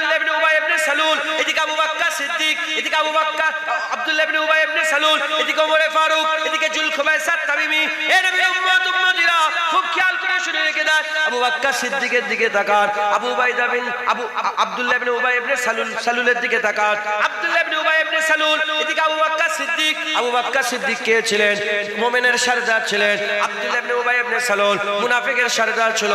আব্দুল্লাহ ইবনে উবাই ইবনে সালুল, এদিকে আবু বকর সিদ্দিক, এদিকে আবু বকর আব্দুল্লাহ ইবনে উবাই ইবনে সালুল, এদিকে ওমর ফারুক, এদিকে জুলখুবাইসাত তামিমি। এ নবীর উম্মতিরা খুব খেয়াল করে শুনে রেখে দেন। আবু বকর সিদ্দিকের দিকে তাকান, আবু উবাইদা বিন আব্দুল্লাহ ইবনে উবাই ইবনে সালুলের দিকে তাকান, আব্দুল্লাহ ইবনে উবাই ইবনে সালুল, এদিকে আবু বকর সিদ্দিক। আবু বকর সিদ্দিক কে ছিলেন? মুমিনের সরদার ছিলেন। আব্দুল্লাহ ইবনে উবাই ইবনে সালুল মুনাফিকের সরদার ছিল।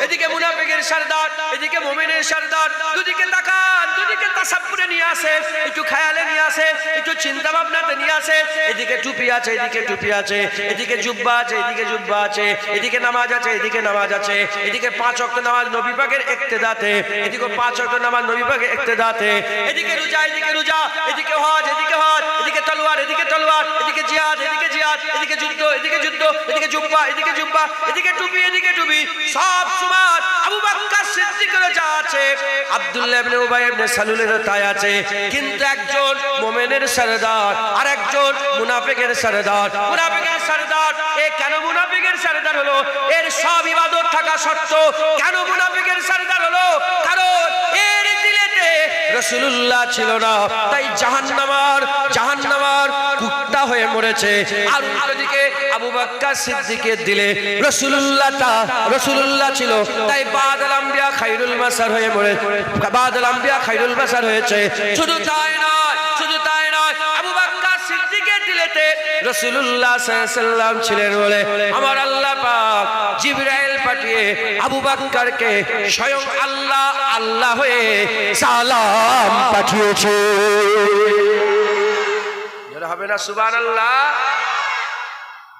এদিকে মুনাফিকের সরদার, এদিকে মুমিনের সরদার। দুদিকে তাকান, দুদিকে তাসাব্বুরে নিয়ে আসে, একটু খেয়ালে নিয়ে আসে, একটু চিন্তা ভাবনাতে নিয়ে আসে। এদিকে টুপি আছে, এদিকে টুপি আছে, এদিকে জুব্বা আছে, এদিকে জুব্বা আছে, এদিকে নামাজ আছে, এদিকে নামাজ আছে, এদিকে 5 ওয়াক্ত নামাজ নবী পাকের ইক্তেদাতে, এদিকে 5 ওয়াক্ত নামাজ নবী পাকের ইক্তেদাতে, এদিকে রোজা, এদিকে রোজা, এদিকে হজ, এদিকে হজ, এদিকে তলোয়ার, এদিকে তলোয়ার, এদিকে জিহাদ, এদিকে জিহাদ, এদিকে যুদ্ধ, এদিকে যুদ্ধ, এদিকে জুব্বা, এদিকে জুব্বা, এদিকে টুপি, এদিকে টুপি, সব সমান। আবু বকর সিদ্দিকের যা আছে, আব্দুল্লাহ ইবনে উবাই ইবনে সালুলের তাই আছে। কিন্তু একজন মুমিনের সরদার আর একজন মুনাফিকের সরদার। মুনাফিকের সরদার এ কেন মুনাফিকের সরদার হলো? এর সব ইবাদত থাকা সত্ত্বেও কেন মুনাফিকের সরদার হলো? কারণ এর দিলেতে রাসূলুল্লাহ ছিল না, তাই জাহান্নামার কুত্তা হয়ে মরেছে। আর অন্যদিকে আবু বকর সিদ্দিকের দিলে রাসূলুল্লাহ ছিল, তাই বাদল আম্বিয়া খায়রুল বাশার হয়ে মরেছে, বাদল আম্বিয়া খায়রুল বাশার হয়েছে। শুধু তাই নয়, শুধু তাই নয়, আবু বকর সিদ্দিকের দিলেতে রাসূলুল্লাহ সাল্লাল্লাহু আলাইহি ওয়াসাল্লাম ছিলেন বলে আমার আল্লাহ পাক জিবরাইল পাঠিয়ে আবু বকরকে স্বয়ং আল্লাহ হয়ে সালাম পাঠিয়েছে। যারা হবে না সুবহানাল্লাহ।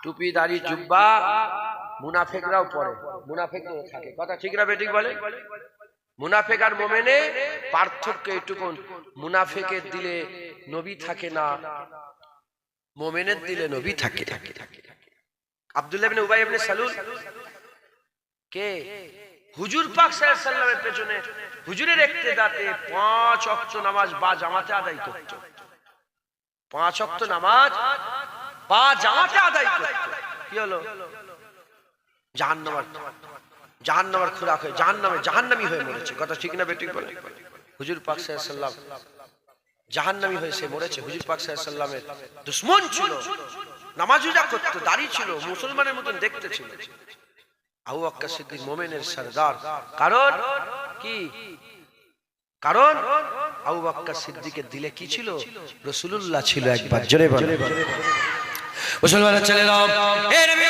টুপি, দাড়ি, জুব্বা মুনাফিকরাও পরে, মুনাফিকরাও থাকে। কথা ঠিক না বেঠিক বলে? মুনাফিক আর মুমিনে পার্থক্য এটুকু, মুনাফিকের দিলে নবী থাকে না, মুমিনের দিলে নবী থাকে। আব্দুল্লাহ ইবনে উবাই ইবনে সালুল কে? হুজুর পাক সাল্লাল্লাহু আলাইহি ওয়াসাল্লামের পেছনে হুজুরের ইক্তেদাতে 5 ওয়াক্ত নামাজ বা জামাতে আদায় করত। 5 ওয়াক্ত নামাজ বা জামাতে আদায় করত। কি হলো? জাহান্নামের খোরাক হয়ে জাহান্নামী হয়ে মরেছে। কথা ঠিক না বেঠিক বলে? হুজুর পাক সাল্লাল্লাহু আলাইহি ওয়াসাল্লাম জাহান্নামী হয়ে সে মরেছে। হুজুর পাক সাল্লাল্লাহু আলাইহি ওয়াসাল্লামের দুশমন ছিল, নামাজ রোজা করত, দাড়ি ছিল, মুসলমানের মতন দেখতে ছিল। আবু বকর সিদ্দিক মুমিনের সরদার। কারণ কি? কারণ আবু বকর সিদ্দিকের দিলে কি ছিল? রাসূলুল্লাহ ছিল। একবার জোরে বলে মুসলমানের ছেলেরা, হে নবী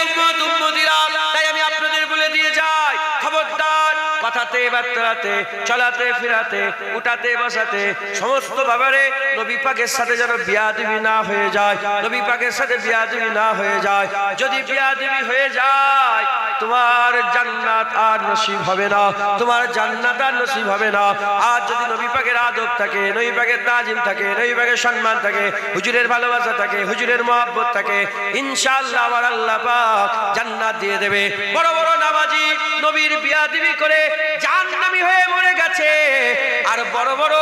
উম্মতিরা, তাই আমি আপনাদের বলে দিয়ে যাই, খবরদার কথাতে বার্তাতে, চলাতে ফিরাতে, উঠাতে বসাতে, সমস্ত ব্যাপারে নবী পাকের সাথে যেন বিয়াদবি না হয়ে যায়। নবী পাকের সাথে বিয়াদবি না হয়ে যায়। যদি বিয়াদবি হয়ে যায় তোমার জান্নাত আর নসিব হবে না, তোমার জান্নাত আর নসিব হবে না। আর যদি নবী পাকের আদব থাকে, নবী পাকের তাজিম থাকে, নবী পাকের সম্মান থাকে, হুজুরের ভালোবাসা থাকে, হুজুরের মহব্বত থাকে, ইনশাআল্লাহ আমার আল্লাহ পাক জান্নাত দিয়ে দেবে। বড় বড় নামাজি নবীর বিয়াদবি করে জাহান্নামী হয়ে মরে গেছে, আর বড় বড়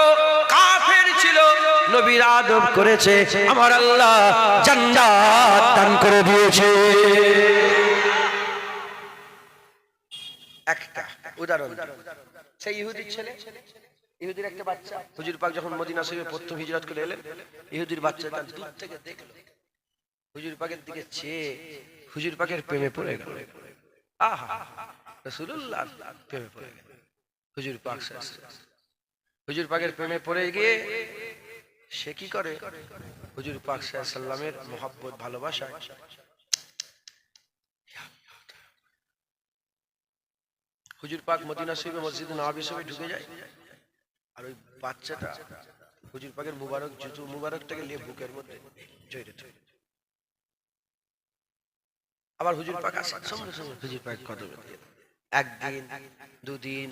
কাফের ছিল নবীর আদব করেছে, আমার আল্লাহ জান্নাত দান করে দিয়েছে। একটা উদাহরণ, সেই ইহুদির ছেলে, ইহুদির একটা বাচ্চা, হুজুর পাক যখন মদিনা শরীফে প্রথম হিজরত করে এলেন, ইহুদির বাচ্চাটা দূর থেকে দেখলো, হুজুর পাকের দিকে চেয়ে হুজুর পাকের প্রেমে পড়ে গেল। আহা, রাসূলুল্লাহ প্রেমে পড়ে গেল। হুজুর পাক হুজুর পাকের প্রেমে পড়ে গিয়ে সে কি করে? হুজুর পাক সাল্লাল্লাহু আলাইহি ওয়াসাল্লামের মহব্বত, ভালোবাসা, হুজুর পাক মদিনা শরীফে মসজিদে নববী শরীফে ঢুকে যায়, আর ওই বাচ্চাটা হুজুর পাকের মুবারক জুতো মুবারকটাকে নিয়ে বুকের মধ্যে জড়িয়ে ধরে। আবার হুজুর পাক আসার সঙ্গে সঙ্গে হুজুর পাক কদমে দিয়ে, একদিন, দুদিন,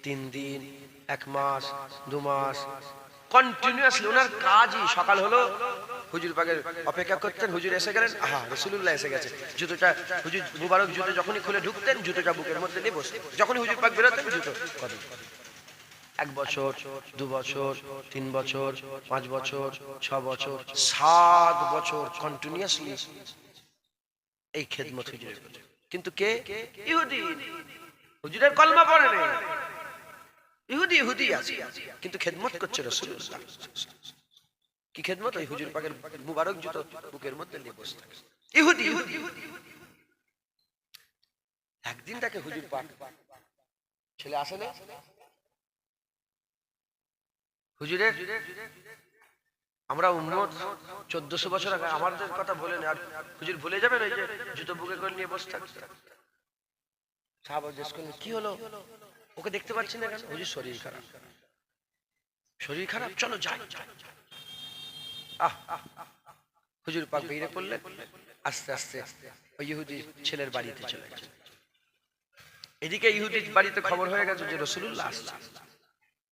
3 দিন, 1 মাস, 2 মাস কন্টিনিউয়াসলি ওনার কাজই। সকাল হলো হুজুর পাকের অপেক্ষা করতেন, হুজুর এসে গেলেন, আহা রাসূলুল্লাহ এসে গেছে, জুতোটা হুজুর মুবারক জুতো যখনই খুলে ঢুকতেন জুতোটা বুকের মধ্যে নিয়ে বসতেন, যখনই হুজুর পাক বেরোতেন জুতো কদম। 1 বছর, 2 বছর, 3 বছর, 5 বছর, 6 বছর, 7 বছর কন্টিনিউয়াসলি এই খেদমত হুজুরের করছে। কিন্তু কে? ইহুদি। হুজুরের কলমা পড়ে নেই, ইহুদি ইহুদি আছে, কিন্তু খেদমত করছে রাসূলুল্লাহ। কি খেদমত? ওই হুজুর পাকের মুবারক জুতো বুকের মধ্যে নিয়ে বসে থাকে। ইহুদি ইহুদি। একদিন তাকে হুজুর পাক ছেলে আসে না, হুজুরের আমরা উম্মত 1400 বছর আগে, আমাদের কথা বলেন আর হুজুর ভুলে যাবেন ওই যে জুতো বুকে করে নিয়ে বসে থাকছে। সাহাবা জিজ্ঞেস করলেন কি হলো, ওকে দেখতে পাচ্ছি না কেন? হুজুর শরীর খারাপ। শরীর খারাপ, চলো যাই। হুজুর পাক বেরিয়ে পড়লেন, আস্তে আস্তে ওই ইহুদি ছেলের বাড়িতে চলে গেছে। এদিকে ইহুদির বাড়িতে খবর হয়ে গেছে যে রাসূলুল্লাহ আসছে।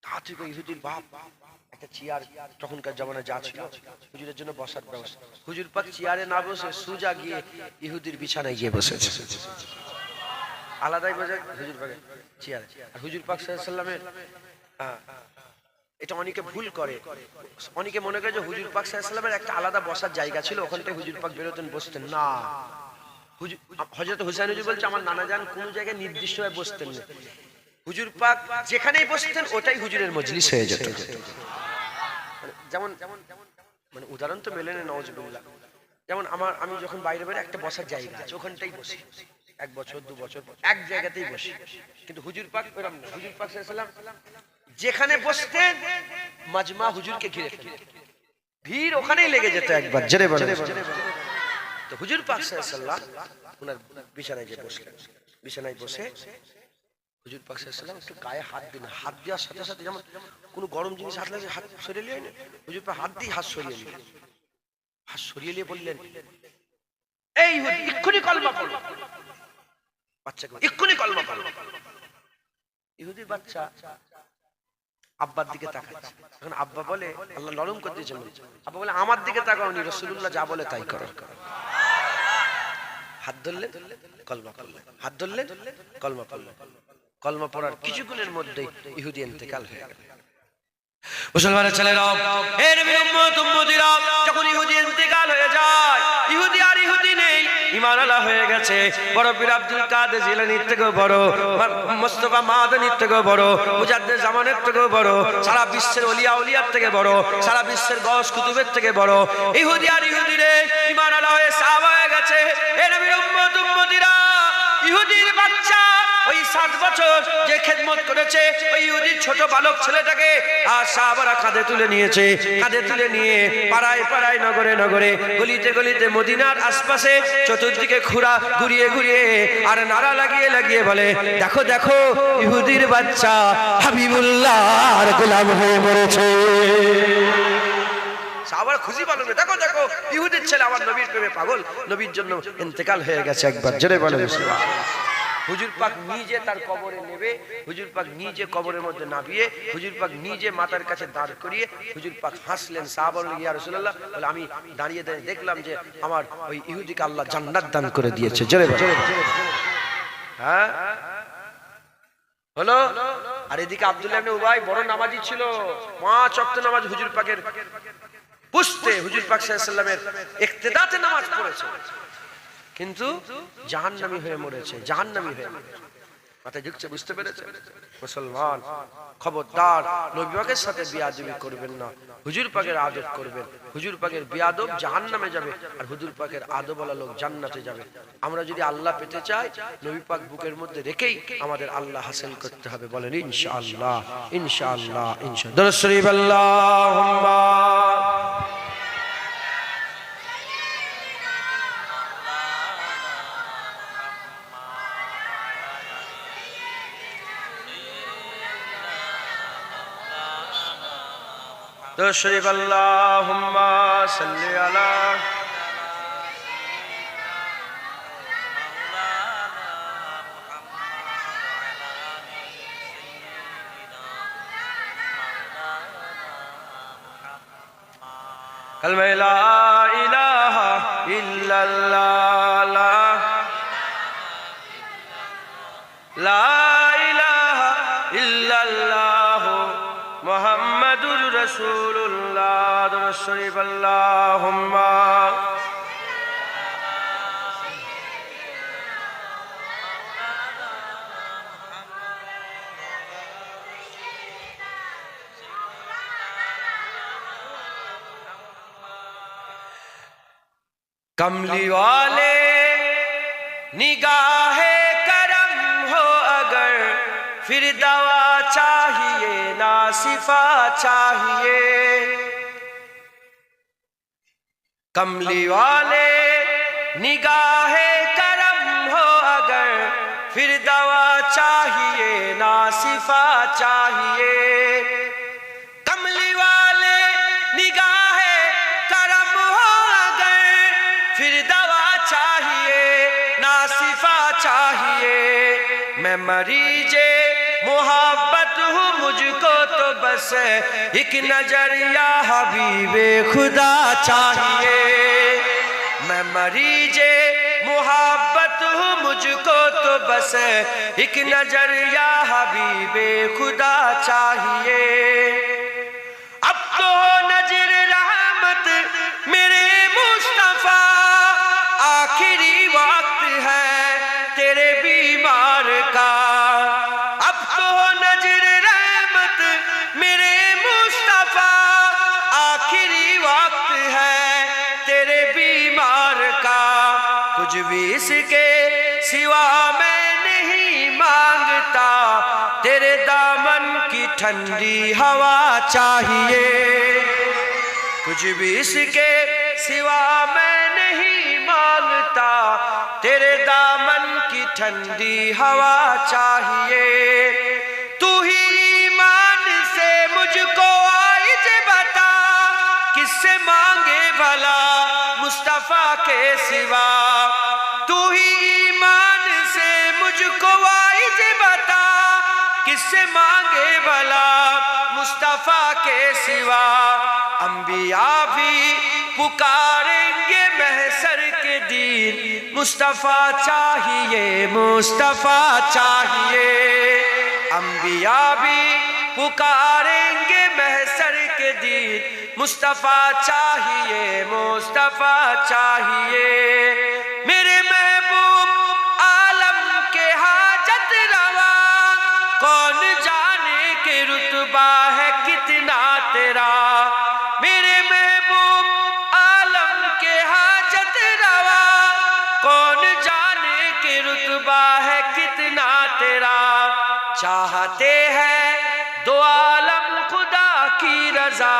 তাড়াতাড়ি ইহুদির বাপ একটা চেয়ার, তখনকার জামানায় যা ছিল হুজুরের জন্য বসার ব্যবস্থা, হুজুর পাক চেয়ারে না বসে সোজা গিয়ে ইহুদির বিছানায় গিয়ে বসেছে। আলাদাই বসে হুজুর পাকের চেয়ারে। আর হুজুর পাক সাল্লাল্লাহু আলাইহি ওয়াসাল্লামের এটা অনেকে ভুল করে, অনেকে মনে করে যে হুজুর পাক সাল্লাল্লাহু আলাইহি ওয়াসাল্লামের একটা আলাদা বসার জায়গা ছিল, ওখানটায় হুজুর পাক বেরোতেন বসতেন না। হযরত হুসাইন হুজুর বলছে আমার নানা জান কোন জায়গায় নির্দিষ্ট ভাবে বসতেন না, হুজুর পাক যেখানেই বসতেন ওটাই হুজুরের মজলিস হয়ে যেত। যেমন মানে উদাহরণ তো মেলে না, নাউজুবিল্লাহ। যেমন আমি যখন বাইরে বাইরে একটা বসার জায়গা আছে ওখানটাই বসি, 1 বছর 2 বছর এক জায়গাতেই বসি, কিন্তু হুজুর পাক এরকম না। হুজুর পাক সাল্লাল্লাহু আলাইহি ওয়াসাল্লাম যেখানে বসতেন মাজমা হুজুরকে ঘিরে ভিড় ওখানেই লেগে যেত একবার, জেরে বলে। তো হুজুর পাক সাল্লাল্লাহু আলাইহি ওয়াসাল্লাম ওনার বিছানায় যে বসলেন, বিছানায় বসে হুজুর পাক সাল্লাল্লাহু আলাইহি ওয়াসাল্লাম একটু গায়ে হাত দিলেন। হাত দেওয়ার সাথে সাথে যেমন কোনো গরম জিনিস হাত লাগলে হাত সরিয়ে নিয়ে হুজুর পাক হাত দিয়ে হাত সরিয়ে নিলেন। হাত সরিয়ে নিয়ে বললেন এই ইহুদি এক্ষুনি কলমা পড়ো। বাচ্চাকে এক্ষুনি কলমা পড়ো। ইহুদির বাচ্চা আব্বার দিকে তাকাচ্ছে। এখন আব্বা বলে, আল্লাহ নরম করে দিয়েছেন, আব্বা বলে আমার দিকে তাকাওনি, রাসূলুল্লাহ যা বলে তাই করো। হাত ধরলেন কলমা পড়লেন, হাত ধরলেন কলমা পড়লেন। কলমা পড়ার কিছুক্ষণের মধ্যেই ইহুদি ইন্তেকাল হয়ে গেল। মুসলমানের ছেলেরা, হে নবীর উম্মত উম্মতিরা, যখন ইহুদি ইন্তেকাল হয়ে যায়, ইহুদি আর ইহুদি নেই, ঈমান আলা হয়ে গেছে। বড় পীর আব্দুল কাদের জিলানীর থেকেও বড়, মুস্তাফা মাদানীর থেকেও বড়, মুজাদ্দিদ জামানের থেকেও বড়, সারা বিশ্বের ওলিয়া উলিয়ার থেকে বড়, সারা বিশ্বের গস কুতুবের থেকে বড়। ইহুদি আর ইহুদি নেই, ঈমান আলা হয়ে সাহাবা হয়ে গেছে। হে নবীর উম্মত উম্মতিরা, ইহুদির বাচ্চা ওই 7 বছর যে খেদমত করেছে ওই ইহুদির ছোট বালক ছেলেটাকে আর সাহাবারা কাঁধে তুলে নিয়েছে। কাঁধে তুলে নিয়ে পাড়ায় পাড়ায় নগরে নগরে গলিতে গলিতে মদিনার আশপাশে চতুর্দিকে ঘুরিয়ে ঘুরিয়ে আর নারা লাগিয়ে লাগিয়ে বলে দেখো দেখো ইহুদির বাচ্চা হাবিবুল্লাহর গোলাম হয়ে মরেছে। সাহাবারা খুশি পালন, দেখো দেখো ইহুদির ছেলে আমার নবীর প্রেমে পাগল, নবীর জন্য ইন্তেকাল হয়ে গেছে। একবার জোরে বলে হুজুর পাক নিজে তার কবরে নেবে, হুজুর পাক নিজে কবরের মধ্যে নামিয়ে হুজুর পাক নিজে মাথার কাছে দাঁড় করিয়ে হুজুর পাক হাসলেন। সাহাবা বললেন ইয়া রাসূলুল্লাহ, বলে আমি দাঁড়িয়ে দাঁড়িয়ে দেখলাম যে আমার ওই ইহুদিকে আল্লাহ জান্নাত দান করে দিয়েছে। জোরে বলে হ্যাঁ হলো। আর এদিকে আব্দুল্লাহ ইবনে উবাই বড় নামাজি ছিল, 5 ওয়াক্ত নামাজ হুজুর পাকের পুস্তে হুজুর পাক সাল্লাল্লাহু আলাইহি ওয়াসাল্লামের ইক্তেদাতে নামাজ পড়েছে, কিন্তু জাহান্নামী হয়ে মরেছে, জাহান্নামী হয়ে মরেছে। মাথায় ঢুকছে, বুঝতে পেরেছে? মুসলমান খবরদার নবী পাকের সাথে বিয়াদবি করবেন না, হুজুর পাকের আদব করবেন। হুজুর পাকের বিয়াদব জাহান্নামে যাবে আর হুজুর পাকের আদবওয়ালা লোক জান্নাতে যাবে। আমরা যদি আল্লাহ পেতে চাই নবী পাক বুকের মধ্যে রেখেই আমাদের আল্লাহ হাসিল করতে হবে। বলেন ইনশাআল্লাহ ইনশাআল্লাহ ইনশাআল্লাহ। দরুদ শরীফ আল্লাহুম্মা দরুদ শরীফ আল্লাহুম্মা সাল্লি আলা কালমা লা ইলাহা ইল্লাল্লাহ লা ইলাহা ইল্লাল্লাহ মুহাম্মাদুর রাসূলুল্লাহ। দরুদ শরীফ আল্লাহুম্মা کملی والے نگاہ کرم ہو اگر پھر دوا چاہیے نہ شفا چاہیے. کملی والے نگاہ کرم ہو اگر پھر دوا چاہیے نہ شفا چاہیے. کملی والے نگاہ کرم ہو اگر پھر دوا چاہیے نہ شفا چاہیے. میں مریض محبت ہوں مجھ کو تو بس ایک نظر یا حبیب خدا چاہیے. میں مریض محبت ہوں مجھ کو تو بس ایک نظر یا حبیب خدا چاہیے. اب تو نظر رحمت میرے مصطفیٰ آخری وقت ہے تیرے بیمار کا. اب تو نظر رحمت میرے مصطفیٰ آخری وقت ہے تیرے بیمار کا. کچھ بھی اس کے سوا میں نہیں مانگتا تیرے دامن کی ٹھنڈی ہوا چاہیے. کچھ بھی اس کے سوا میں نہیں مانگتا تیرے دامن کی ٹھنڈی ہوا چاہیے. تو ہی ایمان سے مجھ کو عائز بتا کس سے مانگے بھلا مصطفیٰ کے سوا. تو ہی ایمان سے مجھ کو عائز بتا کس سے مانگے بھلا مصطفیٰ کے سوا. انبیاء بھی پکاریں گے محشر کے دن مصطفیٰ چاہیے مصطفیٰ چاہیے. انبیاء بھی پکاریں گے محشر کے دن مصطفیٰ چاہیے مصطفیٰ چاہیے. میرے محبوب عالم کے حاجت روا کون جانے کہ رتبہ ہے کتنا تیرا. میرے محبوب عالم کے حاجت روا کون جانے کہ رتبہ ہے کتنا تیرا. چاہتے ہیں دو عالم خدا کی رضا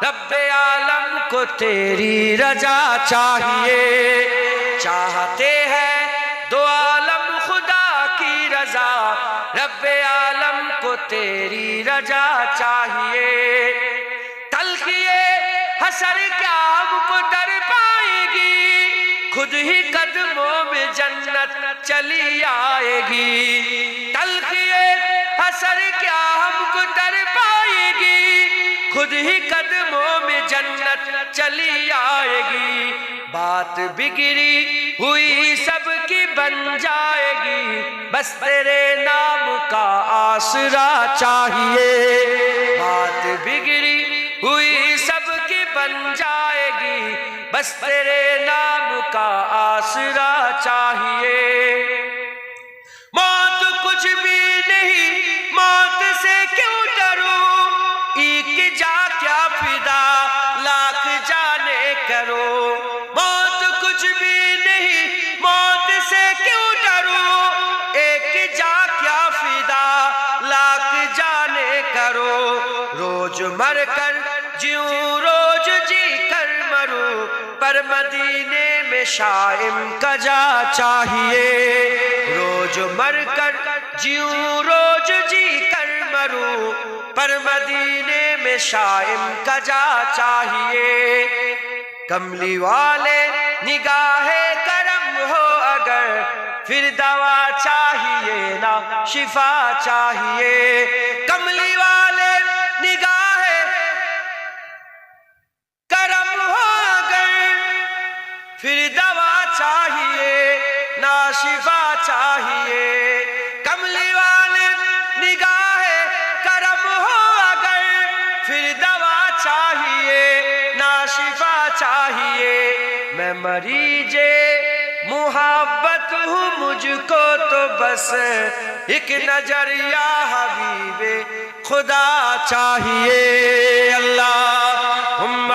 رب عالم کو تیری رضا چاہیے. چاہتے ہیں دو عالم خدا کی رضا رب عالم کو تیری رضا چاہیے. تلخیے حسر کیا ہم کو در پائے گی خود ہی قدموں میں جنت چلی آئے گی. تلخیے حسر کیا ہم کو در پائے گی خود ہی قدموں میں جنت چلی آئے گی. بات بگڑی ہوئی سب کی بن جائے گی بس تیرے نام کا آسرا چاہیے. بات بگڑی ہوئی سب کی بن جائے گی بس تیرے نام کا آسرا چاہیے. موت کچھ بھی نہیں موت سے کیوں ڈروں ایک جا کیا فدا لاکھ جانے کرو. موت کچھ بھی نہیں موت سے کیوں ڈروں ایک جا کیا فدا لاکھ جانے کرو. روز مر کر جیوں روز جی کر مروں پر مدینے میں شائم کا جا چاہیے. روز مر کر جیوں روز جی کر مروں پر مدینے میں شائم کا جا چاہیے. کملی والے نگاہ کرم ہو اگر پھر دوا چاہیے نہ شفا چاہیے. کملی والے نگاہ کرم ہو اگر پھر دوا چاہیے نہ شفا چاہیے. کملی والے نگاہ کرم ہو اگر پھر دوا چاہیے نہ شفا چاہیے. میں مریض محبت ہوں مجھ کو تو بس ایک نظر یا حبیب خدا چاہیے. اللہم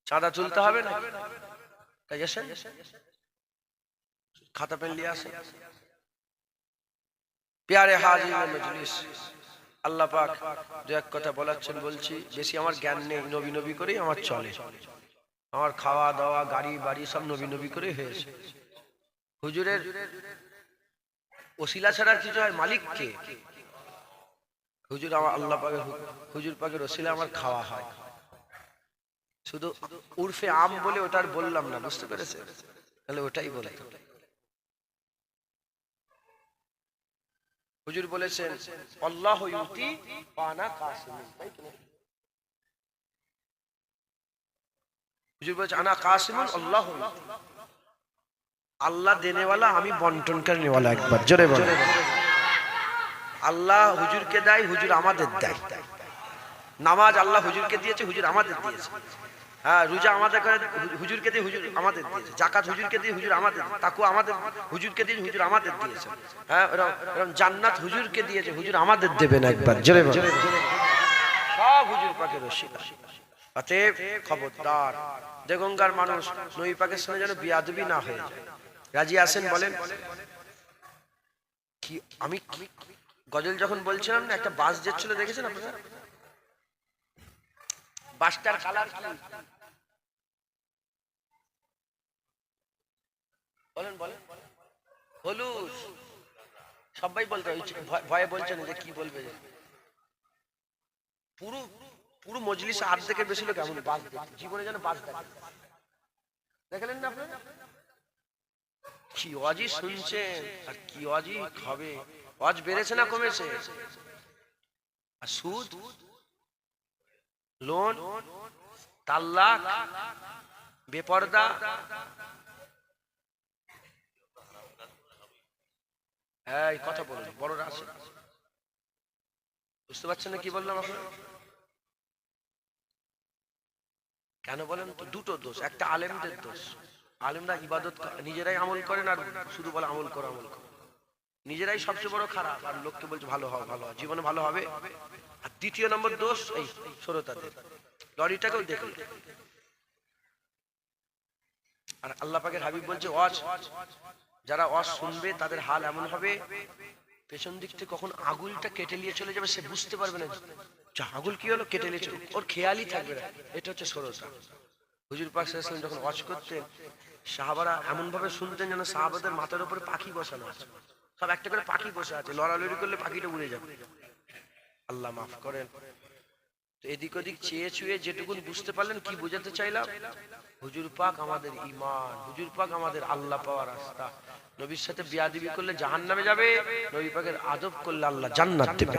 চাঁদা তুলতে হবে না, তাই আসেন খাতা পেন নিয়ে আসেন। প্যারে হাজির মজলিস, আল্লাহ পাক দু এক কথা বলাচ্ছেন, বলছি বেশি আমার জ্ঞান নেই, নবী নবী করেই আমার চলে, আমার খাওয়া দাওয়া গাড়ি বাড়ি সব নবী নবী করে হয়েছে। হুজুরের ওসিলা ছাড়া কিছু হয়? মালিক কে? হুজুর আমার আল্লাহ পাকের হুজুর পাকের ওসিলা আমার খাওয়া হয়। শুধু উর্ফে আম বলে ওটার বললাম না, বুঝতে পেরেছে? তাহলে ওটাই বলে। হুজুর বলেছেন আল্লাহ ইউতি ওয়া আনা কাসিমুন, তাই তো? হুজুর বলেছে আনা কাসিমুন আল্লাহ ইউতি, আল্লাহ দেনেওয়ালা, আমি বন্টন করনেওয়ালা। একবার জোরে বলে। আল্লাহ হুজুরকে দেয়, হুজুর আমাদের দেয়। নামাজ আল্লাহ হুজুরকে দিয়েছে, হুজুর আমাদের দিয়েছে। হ্যাঁ, রোজা আমাদের করে হুজুরকে দিয়ে, হুজুর আমাদের দিয়েছে। যাকাত হুজুরকে দিয়ে, হুজুর আমাদের। তাকওয়া আমাদের হুজুরকে দিয়ে, হুজুর আমাদের দিয়েছে। হ্যাঁ, এরকম জান্নাত হুজুরকে দিয়েছে, হুজুর আমাদের দেবেন। একবার জোরে বলে। সব হুজুর পাকের ওসিলা। অতএব খবরদার, দেগঙ্গার মানুষ নবী পাকের সঙ্গে যেন বিয়াদবি না হয়ে যায়। রাজি আছেন বলেন? কি আমি গজল যখন বলছিলাম না, একটা বাস যাচ্ছিল, দেখেছেন আপনারা? বাসটার কালার কি? বলেন বলেন। হলুদ। সবাই বলতে ভয়ে বলছেন যে কি বলবে। পুরো পুরো মজলিসে অর্ধেকের বেশি লোক এমন বাস দেখে, জীবনে যেন বাস দেখে। দেখলেন না আপনারা? কি ওয়াজি শুনছেন আর কি ওয়াজি হবে। ওয়াজ বেড়েছে না কমেছে? আর সুদ, লোন, তালাক, বেপরদা, এই কথা বলুন, বড়রা আছে, বুঝতে পারছেন না কি বললাম আপনার? কেন বলেন তো? দুটো দোষ। একটা আলেমদের দোষ, আলেমরা ইবাদত নিজেরাই আমল করেন আর শুধু বলে আমল করো আমল করো, নিজেরাই সবচেয়ে বড় খারাপ, আর লোককে বলছে ভালো হও ভালো হও, জীবনে ভালো হবে। আর দ্বিতীয় নম্বর দোষ এই শ্রোতাদের, লরিটাকেও দেখুন। আর আল্লাহ পাকের হাবিব বলছে ওয়াজ, যারা ওয়াজ শুনবে তাদের হাল এমন হবে, পেছন দিক থেকে কখন আগুলটা কেটে নিয়ে চলে যাবে সে বুঝতে পারবে না। আগুল কি হলো, কেটে নিয়ে চলে, ওর খেয়ালই থাকবে না। এটা হচ্ছে শ্রোতা। হুজুর পাক সাল্লাল্লাহু আলাইহি ওয়াসাল্লাম যখন ওয়াজ করতেন, সাহাবারা এমন ভাবে শুনতেন যেন সাহাবাদের মাথার উপরে পাখি বসানো আছে। সব একটা করে পাখি বসে আছে, লড়ালড়ি করলে পাখিটা উড়ে যাবে। আল্লাহ মাফ করেন। তো এদিক ওদিক চেয়ে ছুঁয়ে যেটুকুন বুঝতে পারলেন, কি বোঝাতে চাইলাম? হুজুর পাক আমাদের ঈমান, হুজুর পাক আমাদের আল্লাহ পাওয়ার রাস্তা। নবীর সাথে বিয়াদবি করলে জাহান্নামে যাবে, নবী পাকের আদব করলে আল্লাহ জান্নাত দেবে।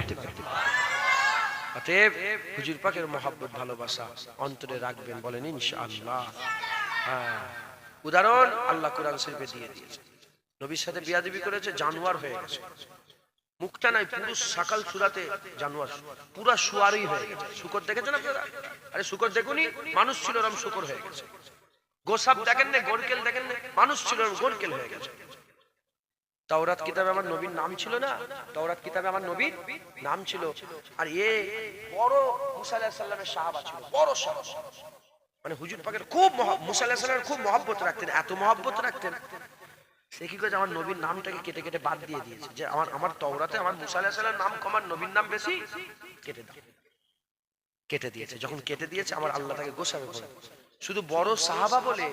অতএব হুজুর পাকের মহব্বত ভালোবাসা অন্তরে রাখবেন, বলেন ইনশাআল্লাহ। হ্যাঁ, উদাহরণ আল্লাহ কোরআন শরীফে দিয়ে দিয়েছে। নবীর সাথে বিয়াদবি করেছে, জানোয়ার হয়ে গেছে। মুখটা নাই, পুরো সকাল সুরাতে জানোয়ার, পুরা শুয়ারই হয়ে গেছে। শুকর দেখেছেন আপনারা? আরে শুকর দেখুনি, মানুষ ছিল ওরকম শুকর হয়ে গেছে। গোসাপ দেখেন না, গোরকেল দেখেন না, মানুষ ছিল ওরকম গোরকেল হয়ে গেছে। তাওরাত কিতাবে আমার নবীর নাম ছিল না? তাওরাত কিতাবে আমার নবীর নাম ছিল। আর এ বড় মুসা আলাইহিস সালামের সাহাবা ছিল, বড় সাহাবা। মানে হুজুর পাকের খুব মুসা আলাইহিস সালামের খুব মহব্বত রাখতেন, এত মহব্বত রাখতেন, সে কি করেছে আমার নবীর নামটাকে কেটে কেটে বাদ দিয়ে দিয়েছে। যে আমার তাওরাতে আমার মুসা আলাইহিস সালামের নাম কম, নবীর নাম বেশি, কেটে দাও। কেটে দিয়েছে। যখন কেটে দিয়েছে, আমার আল্লাহ তাকে গোসাবে বলে, শুধু বড় সাহাবা বলে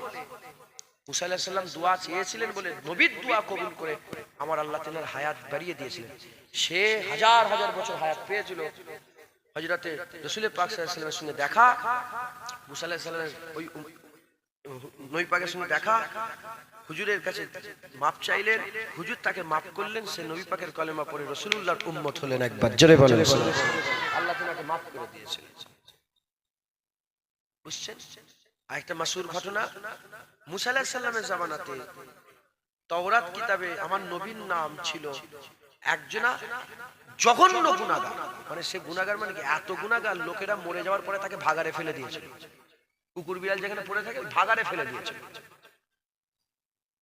মুসা আলাইহিস সালাম দোয়া চেয়েছিলেন বলে নবীর দোয়া কবুল করে আমার আল্লাহ তাআলার হায়াত বাড়িয়ে দিয়েছিলেন। সে হাজার হাজার বছর হায়াত পেয়েছিল। হযরতে রাসূল পাক সাল্লাল্লাহু আলাইহি ওয়াসাল্লামের সঙ্গে দেখা, মুসা আলাইহিস সালামের ওই নবী পাকের সঙ্গে দেখা, হুজুরের কাছে মাপ চাইলেন, হুজুর তাকে মাফ করলেন, সে নবী পাকের কলেমা পড়ে রাসূলুল্লাহর উম্মত হলেন। একবার জোরে বলেন, আল্লাহ তাআলাকে মাফ করে দিয়েছিলেন। বুঝছেন? আরেকটা মাসুর ঘটনা, মুসা আলাইহিস সালামের জামানাতে তাওরাত কিতাবে আমার নবীর নাম ছিল একজনা জঘন্য গুনাহগার। মানে সে গুনাহগার মানে কি, এত গুনাহগার লোকেরা মরে যাওয়ার পরে তাকে ভাগারে ফেলে দিয়েছিল। কুকুর বিড়াল যেখানে পড়ে থাকে ভাগারে ফেলে দিয়েছিল।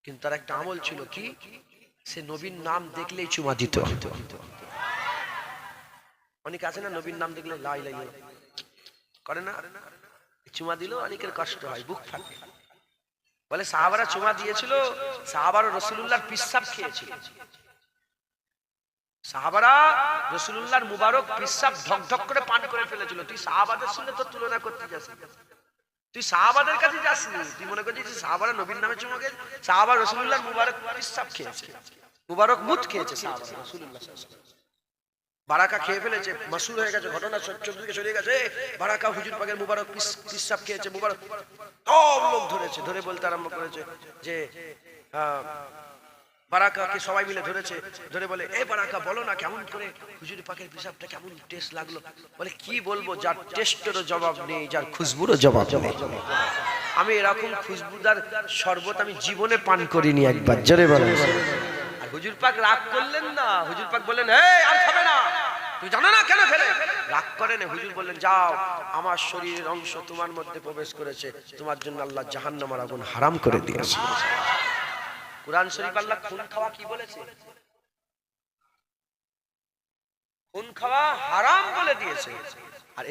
কিন্তু তার একটা আমল ছিল কি, সে নবীর নাম দেখলেই চুমা দিত। অনেকে আছে না, নবীর নাম দেখলে লা ইলাহা ইল্লাল্লাহ করে না, চুমা দিলেও অনেকের কষ্ট হয়, বুক ফাটে। বলে সাহাবারা চুমা দিয়েছিল, সাহাবারা রাসূলুল্লাহর পিসাব খেয়েছিল। সাহাবারা রাসূলুল্লাহর মুবারক পিসাব ঢক ঢক করে পান করে ফেলেছিল। তুই সাহাবাদের সঙ্গে তো তুলনা করতে যাস, তুই সাহাবাদের কাছে যাসনি, তুই মনে করছিস সাহাবারা নবীর নামে চুমা খেয়েছে? সাহাবা রাসূলুল্লাহর মুবারক পিসাব খেয়েছে, মুবারক মুত খেয়েছে সাহাবারা রাসূলুল্লাহ সাল্লাল্লাহু আলাইহি ওয়াসাল্লাম। বারাকা খেয়ে ফেলেছে, মাসুর হয়ে গেছে, ঘটনা চতুর্দিকে ছড়িয়ে গেছে, বারাকা হুজুর পাকের মুবারক পিসাব খেয়েছে, মুবারক। সব লোক ধরেছে, ধরে বলতে আরম্ভ করেছে যে বারাকাকে সবাই মিলে ধরেছে, ধরে বলে এ বারাকা বলো না কেমন করে হুজুর পাকের পিসাবটা কেমন টেস্ট লাগলো। বলে কি বলবো, যার টেস্টেরও জবাব নেই, যার খুশবুরও জবাব নেই। আমি এরকম খুশবুদার শরবত আমি জীবনে পান করিনি একবার, জোরে বলেন। আর হুজুর পাক রাগ করলেন না, হুজুর পাক বললেন এই আর খাবে না, তুমি জানো না কেন খেলে? রাগ করেন, হুজুর বললেন যাও, আমার শরীরের অংশ তোমার মধ্যে প্রবেশ করেছে, তোমার জন্য আল্লাহ জাহান্নামের আগুন হারাম করে দিয়েছে। কুরআন শরীফ আল্লাহ খুন খাওয়া কি বলেছে? খুন খাওয়া হারাম বলে দিয়েছে। আর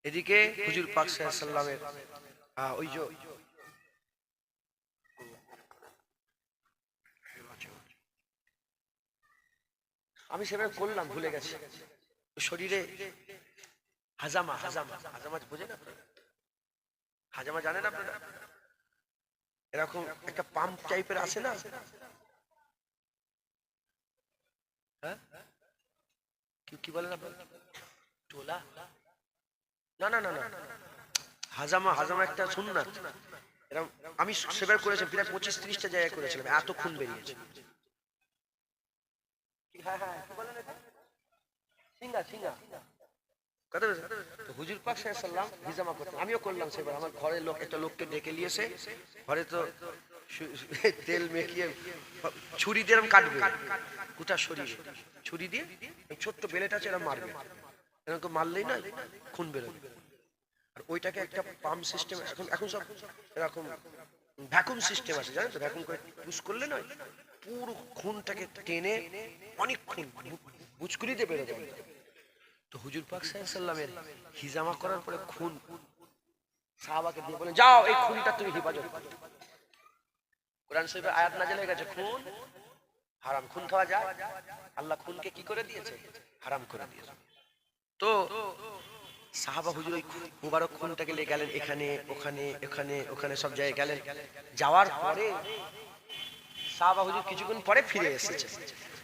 এদিকে হুজুর পাক সাল্লাল্লাহু আলাইহি ওয়াসাল্লামের ওই যে আমি সেভাবে করলাম, ভুলে গেছি, শরীরে হাজামা বোঝেন আপনারা? হাজামা জানেন আপনারা? এরকম একটা পাম্প টাইপের আছে না, হ্যাঁ কি বলেন আপনারা? টোলা? না না না না, হাজামা একটা সুন্নাত। এরকম আমি সেবার করেছি, প্রায় 25-30টা জায়গায় করেছিলাম, এত খুন বেরিয়েছে। হুজুর পাক সাল্লাল্লাহু আলাইহি ওয়াসাল্লাম হিজামা করতেন, আমিও করলাম সেবার। আমার ঘরে একটা লোককে ডেকে নিয়েছে, ঘরে তো তেল মেখিয়ে ছুরি দিয়ে এরকম কাটবে গোটা শরীরে, ছুরি দিয়ে ছোট্ট বেলেট আছে এরকম মারবে, এরকম মারলেই না খুন বেরোবে। আর ওইটাকে একটা পাম্প সিস্টেম, এখন সব এরকম ভ্যাকুম সিস্টেম আছে, জানেন তো? ভ্যাকুম করে পুশ করলে নয়, পুরো খুনটাকে টেনে অনেক খুন বুচকুলি দিয়ে বেরোবে। তো হুজুর পাক সাল্লাল্লাহু আলাইহি ওয়াসাল্লামের হিজামা করার পরে খুন সাহাবাকে দিয়ে বলেন যাও এই খুনটা তুমি হেফাজত করো। কোরআন শরীফে আয়াত নাযিল হয়ে গেছে, খুন হারাম, খুন খাওয়া যায়। আল্লাহ খুনকে কি করে দিয়েছে? হারাম করে দিয়েছে। তো সাহাবা হুজুর ওই মুবারক খুনটাকে নিয়ে গেলেন, এখানে ওখানে ওখানে ওখানে সব জায়গায় গেলেন। যাওয়ার পরে সাহাবা হুজুর কিছুক্ষণ পরে ফিরে এসেছে।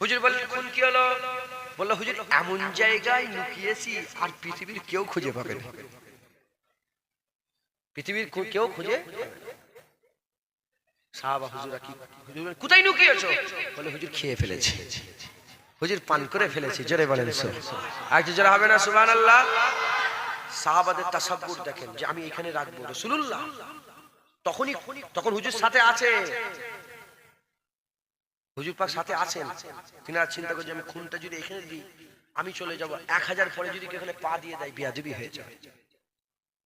হুজুর বললেন খুন কি হলো? বললো হুজুর এমন জায়গায় লুকিয়েছি আর পৃথিবীর কেউ খুঁজে পাবে না, পৃথিবীর কেউ খুঁজে। সাহাবা হুজুরা কি, হুজুর কোথায় লুকিয়েছো? বলে হুজুর খেয়ে ফেলেছি, হুজুর পান করে ফেলেছি। জোরে বলেন আরেকটু জোরে হবে না সুবহানাল্লাহ? সাহাবাদের তাসাব্বুর দেখেন যে আমি এখানে রাখবো রাসূলুল্লাহ, তখন হুজুর সাথে আছে, হুজুর পাক সাথে আছেন। তিনারা চিন্তা করছে আমি খুনটা যদি এখানে দিই, আমি চলে যাব, 1000 পরে যদি এখানে পা দিয়ে দেয় বিয়াদবি হয়ে যাবে।